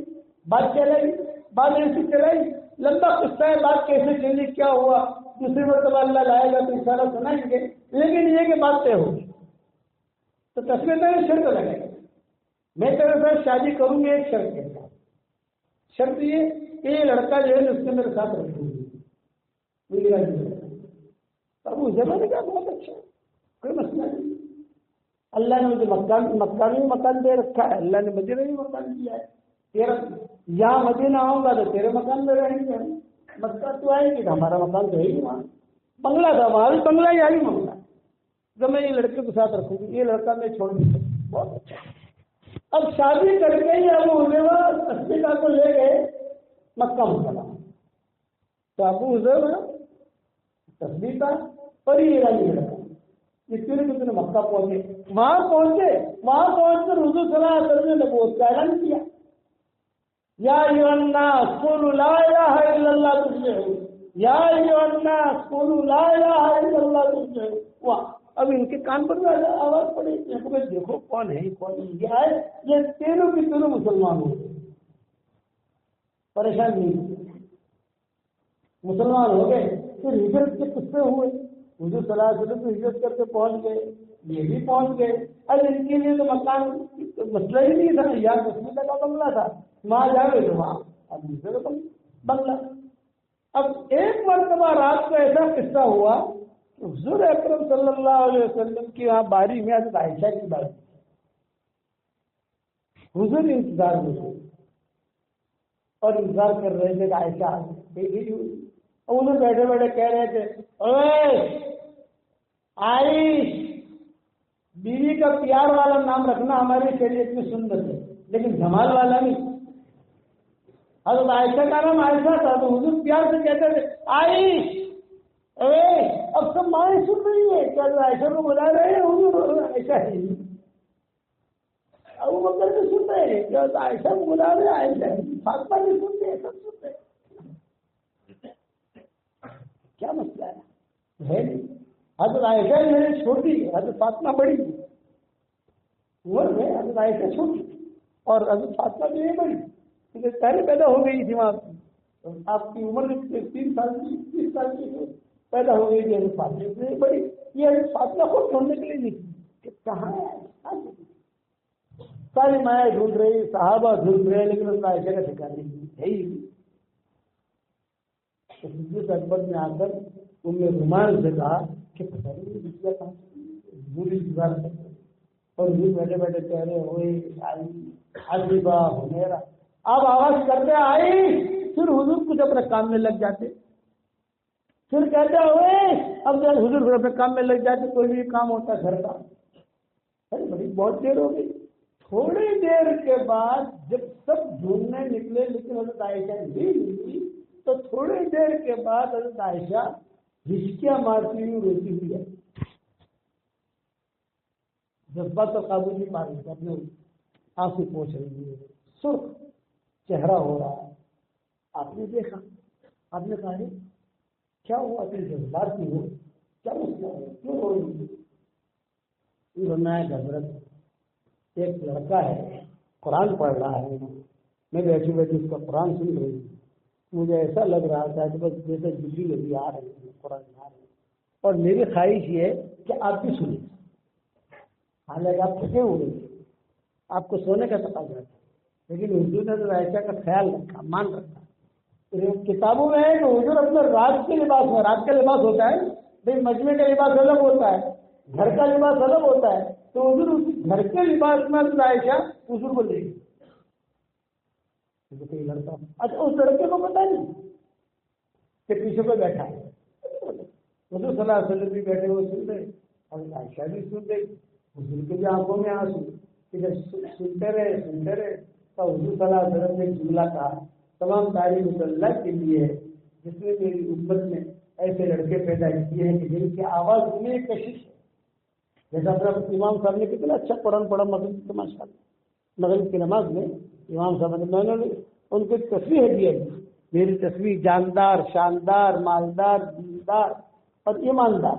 بات چلائی، بات ایسی چلائی، لمبا قصہ ہے، بات کیسے چلی کیا ہوا، دوسری مرتبہ اللہ لائے گا تو اشارہ سنائیں گے، لیکن یہ کہ بات طے ہوگی تو تسمیہ میں شرط لگے گا، میں تیرے ساتھ شادی کروں گی ایک شرط کے ساتھ، شرط یہ کہ یہ لڑکا جو ہے اس نے میرے ساتھ رکھوں گی، ابو حذیفہ نے کہا بہت اچھا، کوئی مسئلہ نہیں، اللہ نے مجھے مکہ میں مکان دے رکھا ہے، اللہ نے مدینہ میں مکان دیا ہے، تیرا یہاں مدینہ آؤں گا تو تیرے مکان میں رہیں گے، مکہ تو آئے گی تو ہمارا مکان تو ہے ہی وہاں، بنگلہ تھا وہاں بھی بنگلہ یا ہی بنگلہ، جب میں یہ لڑکے کے ساتھ رکھوں گی، یہ لڑکا میں چھوڑ دوں، بہت اچھا۔ اب شادی کر کے ہی ابو حذیفہ اسمیہ کو لے گئے مکہ مکرمہ، تو ابو حذیفہ تصدیق اور یہ راجی لڑکا یہ تیرے کو تیرے مکہ پہنچے، وہاں پہنچ کر حضور صلی اللہ علیہ وسلم نے نبوت کا اعلان کیا، یا ایھا الناس قولوا لا الہ الا اللہ تفلحوا، یا ایھا الناس قولوا لا الہ الا اللہ تفلحوا۔ اب ان کے کان پر آواز پڑی، دیکھو کون ہے کون یہ آئے، یہ تینوں کی تینوں مسلمان ہو گئے، پریشان نہیں، مسلمان ہو گئے۔ پھر ہجرت کے قصے ہوئے، حضور صلی اللہ علیہ وسلم ہجرت کر کے پہنچ گئے، یہ بھی پہنچ گئے، اب ان کے لیے تو مکان مسئلہ ہی نہیں تھا، یا تسمیہ کا بنگلہ تھا، وہاں جاوے تو وہاں اب دوسرے کا بنگلہ۔ اب ایک مرتبہ رات کو ایسا قصہ ہوا کہ حضور اکرم صلی اللہ علیہ وسلم کی وہاں باری میں حضرت عائشہ کی باری، حضور انتظار میں تھے اور انتظار کر رہے تھے کہ عائشہ اور انہیں بیٹھے بیٹھے کہہ رہے تھے اوے عائش، بیوی کا پیار والا نام رکھنا ہماری شریعت میں سنت ہے لیکن جمال والا نہیں۔ حضرت عائشہ کا نام عائشہ تھا تو حضور پیار سے کہتے تھے عائش، اوے، اب سب مائیں سن رہی ہے کیا عائشہ کو بلا رہے ہیں، حضور عائشہ ہے، ابو بکر بھی سن رہے ہیں کیا عائشہ کو بلا رہے ہیں، عائشہ فاطمہ بھی سنتے ہیں، سب سنتے ہیں، کیا مسئلہ ہے نہیں؟ حضرت عائشہ میرے چھوٹی ہے، حضرت فاطمہ بڑی ہے، عمر میں حضرت عائشہ چھوٹی اور حضرت فاطمہ جو ہے بڑی، کیونکہ پہلے پیدا ہو گئی تھی وہاں، آپ کی عمر 3 سال کی 30 سال کی پیدا ہو گئی تھی، حضرت فاطمہ سے بڑی، یہ حضرت فاطمہ کو ڈھونڈنے کے لیے نہیں کہ کہاں ہے، ساری مائیں ڈھونڈ رہی، صحابہ ڈھونڈ رہے، لیکن حضرت عائشہ کا ٹھکانا نہیں ہے ہی۔ صدیق اکبر نے آ کر ام رومان سے کہا کہ پتہ نہیں بچیا کہاں بری گزار کرتے، اور یہ بیٹھے بیٹھے کہہ رہے ہوئے آئی حبیبہ ہمیرا، اب آواز کرتے آئی، پھر حضور کچھ اپنے کام میں لگ جاتے، پھر کہتے ہوئے اب جب حضور پھر اپنے کام میں لگ جاتے، کوئی بھی کام ہوتا گھر کا، بڑی بہت دیر ہو گئی، تھوڑی دیر کے بعد جب سب ڈھونڈنے نکلے لیکن حضرت عائشہ نہیں ملی تو تھوڑی دیر کے بعد حضرت عائشہ ہچکیاں مارتی ہوئی روتی ہوئی ہے. جذبات تو قابو نہیں پا رہی، اپنے آنسو پہنچ رہی ہے، سرخ چہرہ ہو رہا ہے. آپ نے دیکھا، آپ نے کہا کیا ہوا، اپنے جذبات کی ہو، کیا مسئلہ ہے، کیوں ہو رہی ہے؟ حضرت ایک لڑکا ہے قرآن پڑھ رہا ہے، میں بیٹھی بیٹھی اس کا قرآن سن رہی ہوں، مجھے ایسا لگ رہا تھا کہ بس جیسے جبریل ابھی آ رہے ہیں قرآن آ رہے ہیں، اور میری خواہش یہ ہے کہ آپ بھی سنیں. حالانکہ آپ تھکے ہوئے تھے، آپ کو سونے کا تقاضا تھا، لیکن حضور نے تو عائشہ کا خیال رکھا، مان رکھا. کتابوں میں ہے کہ حضور اپنے رات کے لباس میں، رات کا لباس ہوتا ہے بھائی، مجمع کا لباس الگ ہوتا ہے، گھر کا لباس الگ ہوتا ہے، تو حضور اسی گھر کے لباس میں عائشہ حضور کو لے گئی. لڑکا، اچھا اس لڑکے کو پتا نہیں کہ پیچھے پہ بیٹھا ہے، حضور صلی اللہ علیہ وسلم بھی بیٹھے ہوئے سن رہے اور عائشہ بھی سن رہی. حضور کے بھی آنکھوں میں آنسو کہ جب سنتے رہے تو حضور صلی اللہ علیہ وسلم نے جملہ کہا، تمام تعریف اللہ کے لیے جس نے میری امت میں ایسے لڑکے پیدا کیے ہیں کہ جن کی آواز میں کشش ہے. جیسا اپنا امام صاحب نے کتنا اچھا قرآن پڑھا مغرب کے، ماشاء اللہ مغرب کی نماز میں امام صاحب نے، میں نے ان کو تصویر دیا، میری تصویر جاندار، شاندار، مالدار، دیندار اور ایماندار.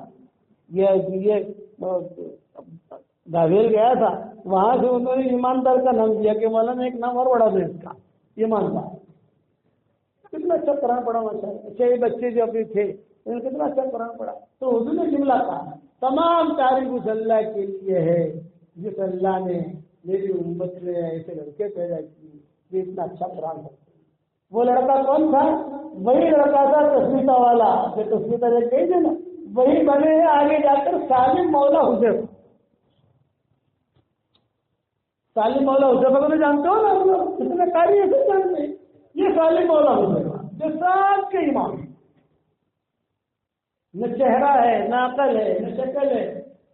یہ گاویل گیا تھا، وہاں سے انہوں نے ایماندار کا نام دیا کہ مولانا ایک نام اور بڑھا دیں اس کا، ایماندار. کتنا اچھا قرآن پڑھا ماشاء اللہ. اچھا یہ بچے جو ابھی تھے انہوں نے کتنا اچھا قرآن پڑھا. تو حضور نے جملہ کہا، تمام تعریف اس اللہ کے لیے ہے جس اللہ نے میری امت میں ایسے لڑکے پیدا کیے جو اتنا اچھا قرآن پڑھتے. وہ لڑکا کون تھا؟ وہی لڑکا تھا تسمیتہ والا، جو تسمیتہ جب کہی تھے نا، وہی بنے ہیں آگے جا کر سالم مولا حذیفہ. سالم مولا حذیفہ کو جانتے ہو نا، کتنے قاری ایسے جانتے ہیں. یہ سالم مولا حذیفہ جو سب کے امام، نہ چہرہ ہے، نہ عقل ہے، نہ شکل ہے،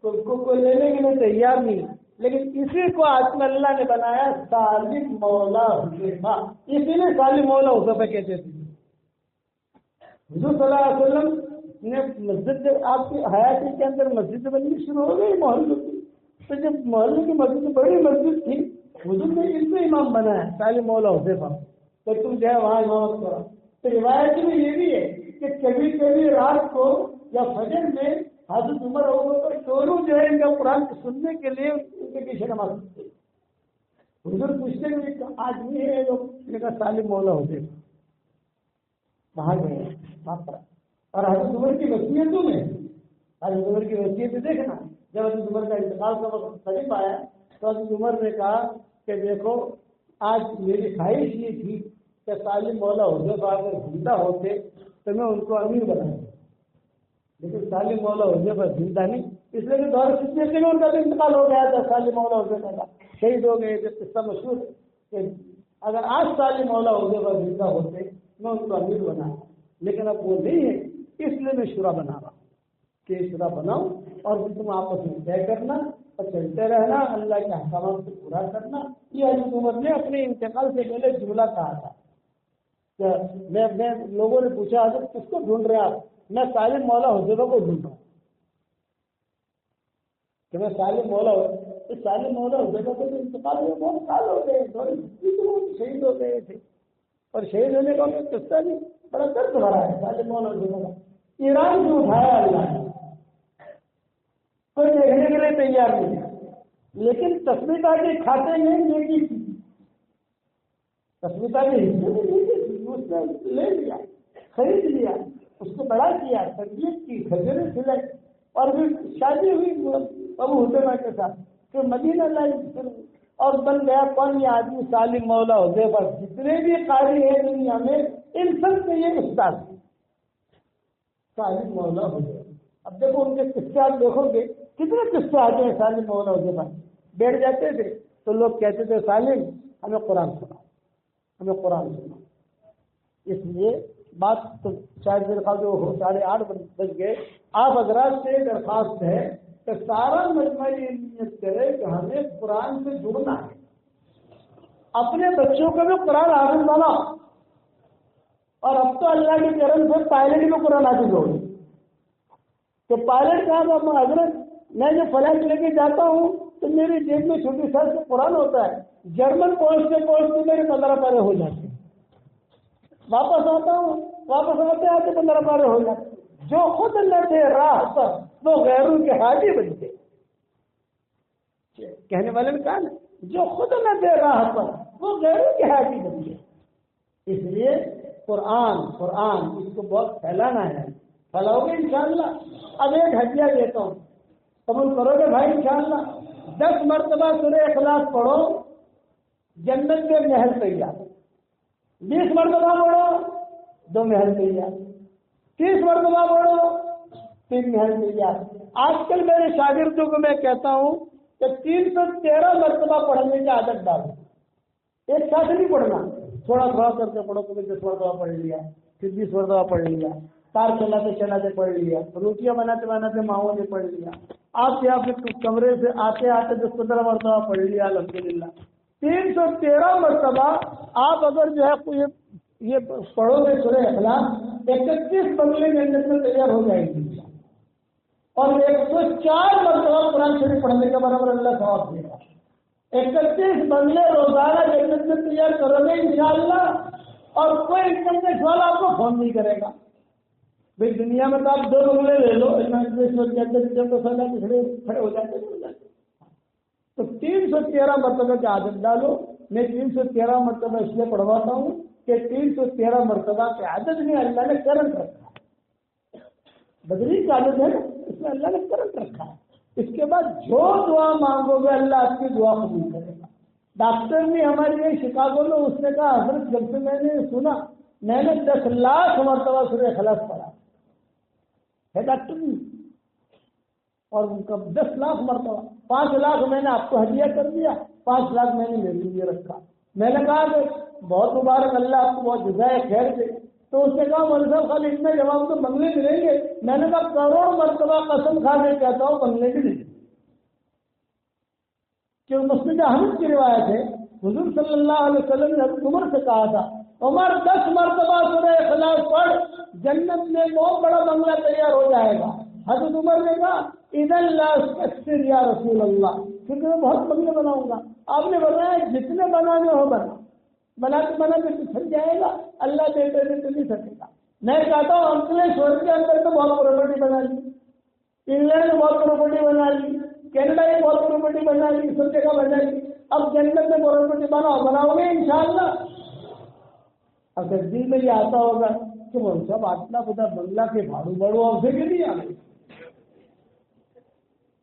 کو لینے کے لیے تیار نہیں، لیکن اسی کو آج میں اللہ نے بنایا سالم مولا حذیفہ. اسی لیے سالم مولا حذیفہ کہتے تھے. حضور صلی اللہ علیہ وسلم نے مسجد، آپ کی حیاتی کے اندر مسجد بننی شروع ہو گئی محلوں کی، تو جب محلے کی مسجد بڑی مسجد تھی، حضور نے اس کو امام بنایا سالم مولا حذیفہ، تو تم جو ہے وہاں امامت کرو. تو روایت میں یہ بھی ہے کہ کبھی کبھی رات کو یا فجر میں حضرت عمر اور دونوں جو ہے ان کا قرآن سننے کے لیے ان کے پیچھے نماز پڑھتے. حضور پوچھتے ہوئے آدمی ہے جو سالم مولا ہوتے وہاں گئے وہاں پر. اور حضرت عمر کی وصیتوں میں، حضرت عمر کی وصیت دیکھنا، جب حضرت عمر کا انتقال کا وقت قریب آیا تو حضرت عمر نے کہا کہ دیکھو آج میری خواہش یہ تھی کہ سالم مولا حذیفہ اگر زندہ ہوتے تو میں ان کو امیر بناؤں، لیکن سالم مولا حذیفہ زندہ نہیں، اس لیے کہ دور فتنے سے ان کا بھی انتقال ہو گیا تھا. سالم مولا حذیفہ کا شہید ہو گئے تھے. قصہ مشہور کہ اگر آج سالم مولا حذیفہ زندہ ہوتے میں ان کو امیر بناؤں، لیکن اب وہ نہیں ہے، اس لیے میں شورا بنا رہا ہوں کہ شورا بناؤں اور تم آپس میں طے کرنا اور چلتے رہنا، اللہ کے احکامات کو پورا کرنا. یہ حضرت عمر نے اپنے انتقال سے پہلے جملہ کہا تھا. میں لوگوں نے پوچھا حضرت کس کو ڈھونڈ رہے آپ؟ میں سالم مولا حذیفہ کو ڈھونڈ رہا ہوں کہ میں سالم مولا حذیفہ کو انتقال ہوئے بہت سال ہو گئے، شہید ہو گئے تھے، اور شہید ہونے کا قصہ بھی بڑا درد بھرا ہے. سالم مولا حذیفہ کا ایران سے اٹھایا اللہ نے، کوئی دیکھنے کے لیے تیار نہیں، لیکن تسمیتہ کے کھاتے میں نیکی تھی، تسمیتہ کے حصے میں نیکی تھی، اس نے لے لیا، خرید لیا، اس کو بڑا کیا، تربیت کی، کھجوریں کھلائی، اور پھر شادی ہوئی ابو حذیفہ کے ساتھ، پھر مدینہ لائی اور بن گیا کون؟ یہ آدمی سالم مولا حذیفہ. جتنے بھی قاری ہیں دنیا میں ان سب سے یہ استاد سالم مولا حذیفہ. اب دیکھو ان کے قصے آپ دیکھو گے کتنے قصے آتے ہیں سالم مولا حذیفہ. بیٹھ جاتے تھے تو لوگ کہتے تھے سالم ہمیں قرآن سنا، ہمیں قرآن سنا. اس لیے بات تو شاید میرے خیال جو 8:30 بج گئے. آپ حضرات سے درخواست ہے کہ سارا مجمع یہ نیت کرے کہ ہمیں قرآن سے جڑنا ہے. اپنے بچوں کو بھی قرآن حافظ بنا، اور اب تو اللہ کے کرم سے پائلٹ بھی قرآن حافظ ہو گئی. تو پائلٹ صاحب حضرت میں جو فلائٹ لے کے جاتا ہوں تو میری جیب میں چھوٹی سال سے قرآن ہوتا ہے، جرمن پہنچتے پہنچتے میرے 15 پارے ہو جاتے ہیں. واپس آتا ہوں، واپس آتے آتے 15 پارے ہو جاتے ہیں. جو خود نہ تھے راہ پر وہ غیروں کے حاجی بنتے. کہنے والے نے کہا نا، جو خود نہ تھے راہ پر وہ غیروں کے حاجی بنتے. اس لیے قرآن اس کو بہت پھیلانا ہے. پھیلاؤ گے انشاءاللہ. اب ایک ہدیہ دیتا ہوں، قبول کرو گے بھائی انشاءاللہ؟ 10 مرتبہ سورہ اخلاص پڑھو، جنت کے محل تیار. 20 مرتبہ پڑھو، 2 محل تیار. 30 مرتبہ پڑھو، 3 محل تیار. آج کل میرے شاگردوں کو میں کہتا ہوں کہ 313 مرتبہ پڑھنے کی عادت ڈالو. ایک ساتھ نہیں پڑھنا، تھوڑا تھوڑا کر کے پڑھو. کبھی 10 مرتبہ پڑھ لیا، پھر 20 مرتبہ پڑھ لیا، کار چلاتے چلاتے پڑھ لیا، روٹیاں بناتے بناتے ماؤں نے پڑھ لیا، آپ کے آپ کمرے سے آتے آتے 10-15 مرتبہ پڑھ لیا. الحمدللہ 313 مرتبہ آپ اگر جو ہے یہ پڑھو گے سورہ اخلاص، 31 بنگلے جنت میں تیار ہو جائے گی. اور 104 مرتبہ قرآن شریف پڑھنے کے برابر اللہ ثواب دے گا. 31 بنگلے روزانہ جنت میں تیار کرو گے انشاءاللہ. اور کوئی انٹرنیٹ والا آپ کو فون نہیں کرے گا. بھائی دنیا میں تو آپ 2 بنگلے لے لو، کھڑے ہو جاتے. تو 313 مرتبہ کی عادت ڈالو. میں 313 مرتبہ اس لیے پڑھواتا ہوں کہ 313 مرتبہ کی عادت میں اللہ نے کرنٹ رکھا ہے. بدلی کی عادت ہے نا، اس میں اللہ نے کرنٹ رکھا ہے. اس کے بعد جو دعا مانگو گے اللہ آپ کی دعا قبول کرے گا. ڈاکٹر نے ہمارے یہ شکاگو میں اس نے کہا حضرت جب سے میں نے سنا، میں نے 10 لاکھ مرتبہ سورہ اخلاص پڑھا ہے ڈاکٹر نے، اور ان کا 10 لاکھ مرتبہ 5 لاکھ میں نے آپ کو ہدیہ کر دیا، 5 لاکھ میں نے میرے لیے رکھا. میں نے کہا کہ بہت مبارک، اللہ آپ کو بہت جزائے خیر دے. تو اس نے کہا مولوی صاحب خالی اتنے جواب تو بنگلے ملیں گے. میں نے کہا کروڑ مرتبہ قسم کھا کے کہتا ہوں بنگلے بھی نہیں. کہ مسجد احمد کی روایت ہے، حضور صلی اللہ علیہ وسلم نے حضرت عمر سے کہا تھا عمر 10 مرتبہ سورہ اخلاص پڑھ، جنت میں بہت بڑا بنگلہ تیار ہو جائے گا. حضرت عمر نے کہا اذا لا استكثر یا رسول اللہ، پھر میں بہت بنگلے بناؤں گا. آپ نے بتایا جتنے بنانے ہو بناتے تھک جائے گا، اللہ دیتے دیتے نہیں سکے گا. میں کہتا ہوں انکلیشور کے اندر تو بہت پراپرٹی بنا لی، انگلینڈ میں بہت پراپرٹی بنا لی، کینیڈا میں بہت پراپرٹی بنا لی، سب جگہ بنا لی. اب جنت میں پراپرٹی بناؤ گے انشاءاللہ. اگر دل میں یہ آتا ہوگا کہ وہ سب آتنا پتا بنگلہ کے بھاڑو بڑھو اور سے بھی نہیں آ گئے.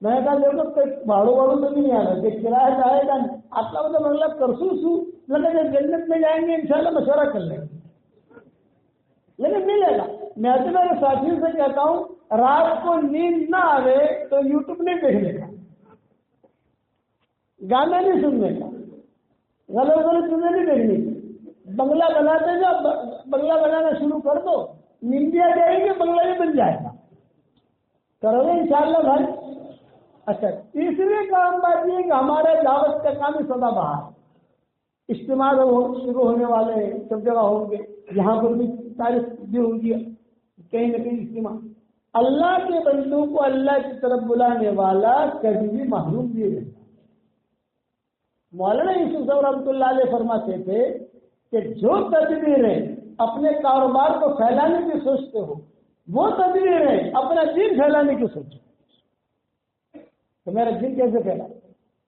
میں نے کہا دیکھو بھاڑو تو نہیں آ رہا، کہ کرایہ چاہے گا آتنا پتا بنگلہ کرسو لگے جب جنت میں جائیں گے انشاءاللہ مشورہ کر لیں گے، لیکن ملے گا. میں تو میرے ساتھیوں سے کہتا ہوں رات کو نیند نہ آئے تو یوٹیوب نہیں دیکھنے کا، گانا نہیں سننے کا، غلط چیزیں نہیں دیکھنے کی. بنگلہ بناتے جب بنگلہ بنانا شروع کر دو، نیندیا جائے گی بنگلہ بھی بن جائے گا. کرو گے انشاءاللہ بھائی. اچھا تیسری کام بات یہ کہ ہمارے دعوت کا کام ہی سدا بہار اجتماع شروع ہونے والے ہیں، سب جگہ ہوں گے، یہاں پر بھی تاریخ بھی ہوگی کہیں نہ کہیں اجتماع. اللہ کے بندوں کو اللہ کی طرف بلانے والا کبھی بھی محروم نہیں رہتا. مولانا یوسف صاحب رحمۃ اللہ علیہ فرماتے تھے کہ جو تدبیریں اپنے کاروبار کو پھیلانے کی سوچتے ہو، وہ تدبیریں اپنا دین پھیلانے کی سوچو. تو میرا دین کیسے پھیلا؟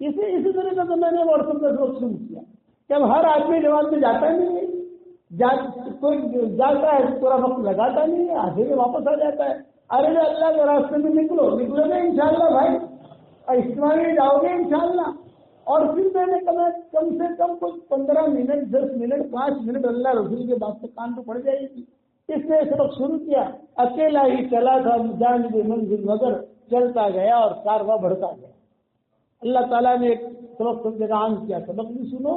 اسی طرح سے میں نے واٹس ایپ کا شروع کیا کہ اب ہر آدمی جواب میں جاتا نہیں ہے، کوئی جاتا ہے پورا وقت لگاتا نہیں ہے، آدھے میں واپس آ جاتا ہے. ارے اللہ کے راستے میں نکلو گے انشاءاللہ بھائی، اور اجتماع میں جاؤ گے انشاءاللہ. اور پھر میں نے کم سے کم کچھ 15 منٹ 10 منٹ 5 منٹ اللہ رسول کے بات سے کان تو پڑ جائے گی. اس نے سبق شروع کیا، اکیلا ہی چلا تھا جانب منزل مگر چلتا گیا اور کارواں بڑھتا گیا. اللہ تعالیٰ نے ایک سبق سب جگہ عام کیا، سبق بھی سنو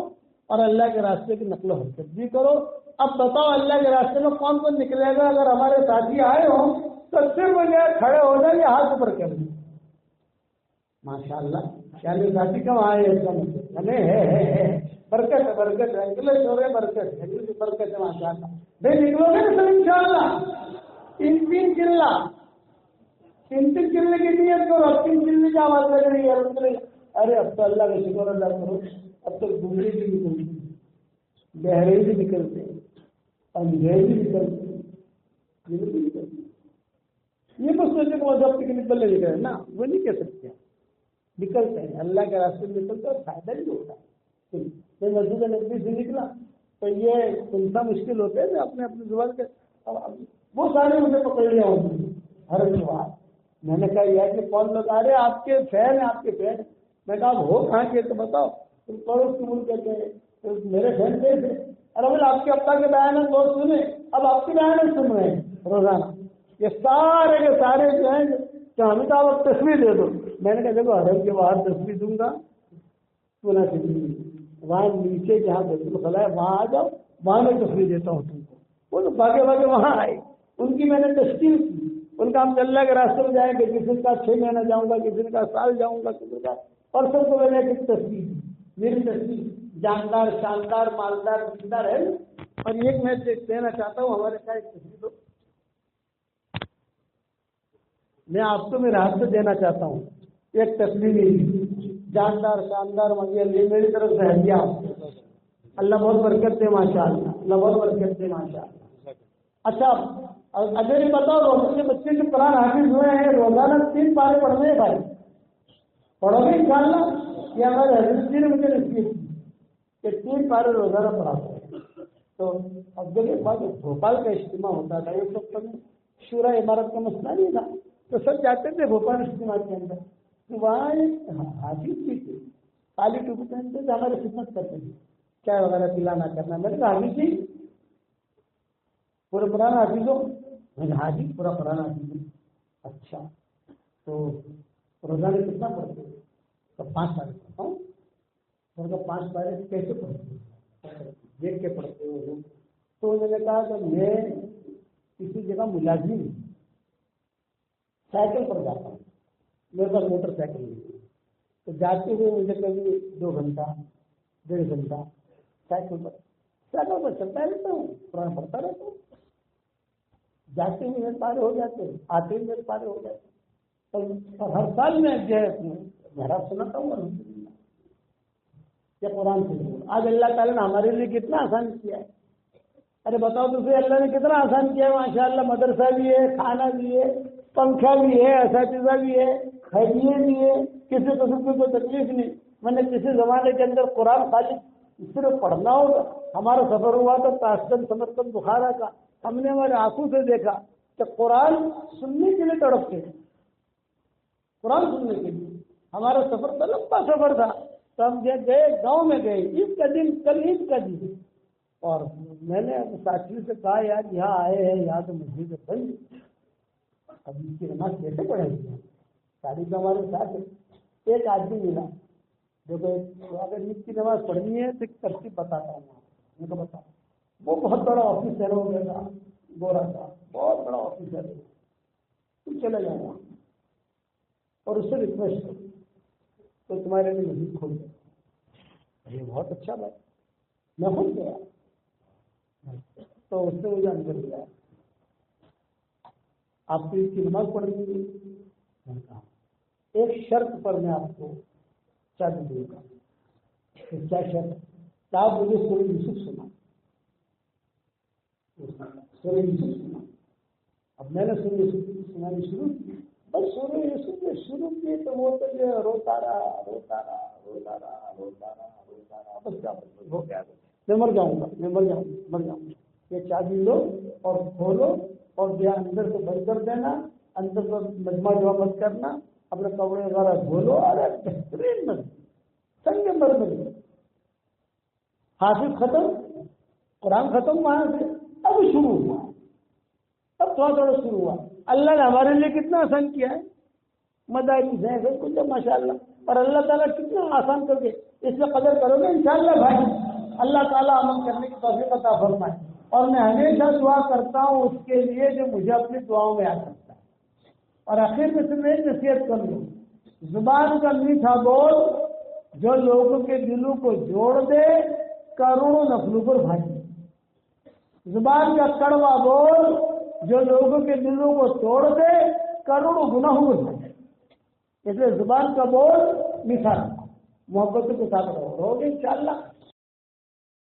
اور اللہ کے راستے کی نقل و حرکت بھی کرو. اب بتاؤ اللہ کے راستے میں کون کون نکلے گا؟ اگر ہمارے ساتھی آئے ہوں تو صرف کھڑے ہو جائیں یا ہاتھ اوپر کر دیں. ماشاء اللہ کیا میرے ساتھی کم آئے اس کا مطلب ہے برکت ہے، برکت ہے، انگلش ہو رہے برکت ہے، انگلش برکت ہے ماشاء اللہ. بھائی نکلو گے نا سر انشاءاللہ. تین چلنا، تین چلنے کی نیت کرو. اب 3 چلنے کی آواز لگ رہی ہے. ارے اب تو اللہ کا شکر ادا کرو، اب تو گھوڑے بھی نکلتے، گہرے بھی نکلتے، اندھیرے بھی نکلتے، یہ کچھ سوچے کہ مذہب پکنک پر لے گئے نا، وہ نہیں کہہ سکتے. نکلتے ہیں اللہ کے راستے میں نکلتے اور فائدہ بھی ہوتا ہے. میں مسجد نبوی سے نکلا تو یہ سننا مشکل ہوتا ہے اپنے اپنے زبان کے. وہ سارے مجھے پکڑ لیا ہوتے ہر بات. میں نے کہا یہ کہ کون لوگ آ رہے آپ کے فین ہیں، آپ کے فین. میں کہا ہو کہاں کے تو بتاؤ. تم پڑوس کے ملک کہتے ہیں میرے فین تھے. ارے بھائی آپ کے ابا کے بیانات بہت سنے، اب آپ کے بیانات سن رہے ہیں روزانہ. یہ سارے کے سارے جو ہیں کہ ہمیں تو آپ تصویر دے دو. میں نے کہا دیکھو حرم کے باہر تصویر دوں گا پورا وہاں نیچے جہاں بیت الخلا ہے وہاں آ جاؤ، وہاں میں تصویر دیتا ہوں تم کو. وہ تو بھاگے بھاگے وہاں آئے. ان کی میں نے تشکیل کی. ان کا ہم اللہ کے راستے میں جائیں گے، کسی کا 6 مہینہ جاؤں گا، کسی کا سال جاؤں گا، کسی کا پرسوں کو میں نے ایک تصویر دی. میری تصویر جاندار، شاندار، مالدار، دیندار ہے. اور ایک میں دینا چاہتا ہوں ہمارے ساتھ ایک تصویر دو. میں آپ کو میرے ہاتھ سے دینا چاہتا ہوں ایک تصویر جاندار، شاندار، یہ میری طرف سے ہدیہ. اللہ بہت برکت دے ماشاء اللہ، اللہ بہت برکت دے ماشاء اللہ. اچھا اگر یہ بتاؤ روزے کے بچے کے قرآن حافظ ہوئے ہیں روزانہ 3 پارے پڑھنے ہیں بھائی، پڑھو گے انشاءاللہ. یہ ہمارے حضرت جی نے مجھے نصیحت کی کہ 3 پارے روزانہ پڑھاتے ہیں. تو اب دیکھیے بات بھوپال کا اجتماع ہوتا تھا اس وقت میں شورا عمارت کا مسئلہ نہیں تھا تو سب جاتے تھے بھوپال اجتماع کے اندر. تو وہاں ایک حافظ جی تھے، کالی ٹوپی پہنتے تھے، ہماری خدمت کرتے تھے، چائے وغیرہ پلانا کرنا. میں نے کہا حافظ جی پورا قرآن حافظ ہو؟ میں نے حاجی پورا قرآن حافظ ہو. اچھا تو روزانہ کتنا پڑھتے ہو؟ تو 5 پارے پڑھتا ہوں. میں نے کہا 5 پارے کیسے پڑھتے ہو؟ دیکھ کے پڑھتے ہو؟ تو میں نے کہا کہ میں کسی جگہ ملازم ہوں، سائیکل پر جاتا ہوں، میرے پاس موٹر سائیکل نہیں. تو جاتے ہوئے مجھے کبھی 2 گھنٹہ 1.5 گھنٹہ سائیکل پر چلتا رہتا ہوں، قرآن پڑھتا رہتا ہوں. جاتے ہوئے میرے پارے ہو جاتے ہیں، آتے ہوئے میرے پارے ہو جاتے ہیں. اور ہر سال میں جو ہے گھر سناتا ہوں الحمدللہ یا قرآن سے. آج اللہ تعالیٰ نے ہمارے لیے کتنا آسان کیا ہے. ارے بتاؤ دوسرے اللہ نے کتنا آسان کیا ہے ماشاء اللہ. مدرسہ بھی ہے، کھانا بھی ہے، پنکھا بھی ہے، اساتذہ بھی ہے، خیریے بھی ہے، کسی قسم کی کوئی تکلیف نہیں. میں نے کسی زمانے کے اندر قرآن خالی صرف پڑھنا ہوگا. ہمارا سفر ہوا تو تاشکند سمرقند بخارا کا، ہم نے ہمارے آنکھوں سے دیکھا کہ قرآن سننے کے لیے تڑپتے تھے، قرآن سننے کے لیے. ہمارا سفر تو لمبا سفر تھا. تو ہم گئے گاؤں میں گئے، عید کا دن، کل عید کا دن. اور میں نے ساتھیوں سے کہا یار یہاں آئے ہیں، یہاں تو مسجد بند، اب اس کی نماز کیسے پڑھیں گے؟ ساری تو ہمارے ساتھ ہے. ایک آدمی ملا جو کہ اگر عید کی نماز پڑھنی ہے تو ایک ترتیب بتاتا ہوں. میں تو بتا وہ بہت بڑا آفیسر ہو گیا تھا، گورا تھا، بہت بڑا آفیسر ہے. تم چلے جانا اور اس سے ریکویسٹ کرو تو تمہارے لیے مسجد کھول دے. یہ بہت اچھا بات. میں خود گیا تو اس نے مجھے اندر دیا، آپ کو اس کی نماز پڑھنی ہے. میں نے کہا ایک شرط پر میں آپ کو چابی دوں گا. کیا شرط؟ آپ مجھے سورہ یوسف سنا. سورہ یوسف سنا. اب میں نے سورہ یوسف سنانی شروع کی. بس سورہ یوسف نے شروع کی تو وہ تو جو روتا رہا روتا رہا روتا رہا روتا رہا روتا رہا. بس کیا ہو گیا، میں مر جاؤں گا، میں مر جاؤں گا، مر جاؤں گا. یہ چابی لو اور کھولو اور اندر کو بند کر دینا، اندر کو مجمع جمع مت کرنا، اپنے کپڑے وغیرہ دھولو. ارے بہترین مسجد، سنگ مرمر. حافظ ختم، قرآن ختم وہاں سے. اب شروع ہوا، اب تھوڑا تھوڑا شروع ہوا. اللہ نے ہمارے لیے کتنا آسان کیا ہے. مدارس ہیں سب کچھ ہے ماشاء اللہ. اور اللہ تعالیٰ کتنا آسان کر کے اس میں قدر کرو گے انشاءاللہ بھائی اللہ تعالیٰ عمل کرنے کی توفیق عطا فرمائے. اور میں ہمیشہ دعا کرتا ہوں اس کے لیے جو مجھے اپنی دعاؤں میں یاد رکھتا ہے. اور آخر میں صرف ایک نصیحت کر لوں، زبان کا میٹھا بول جو لوگوں کے دلوں کو جوڑ دے کروڑوں نفلوں پر بھاری. زبان کا کڑوا بول جو لوگوں کے دلوں کو توڑ دے کروڑوں گناہوں پر بھاری. اس لیے زبان کا بول میٹھا رکھو, محبت کے ساتھ رہو گے انشاءاللہ.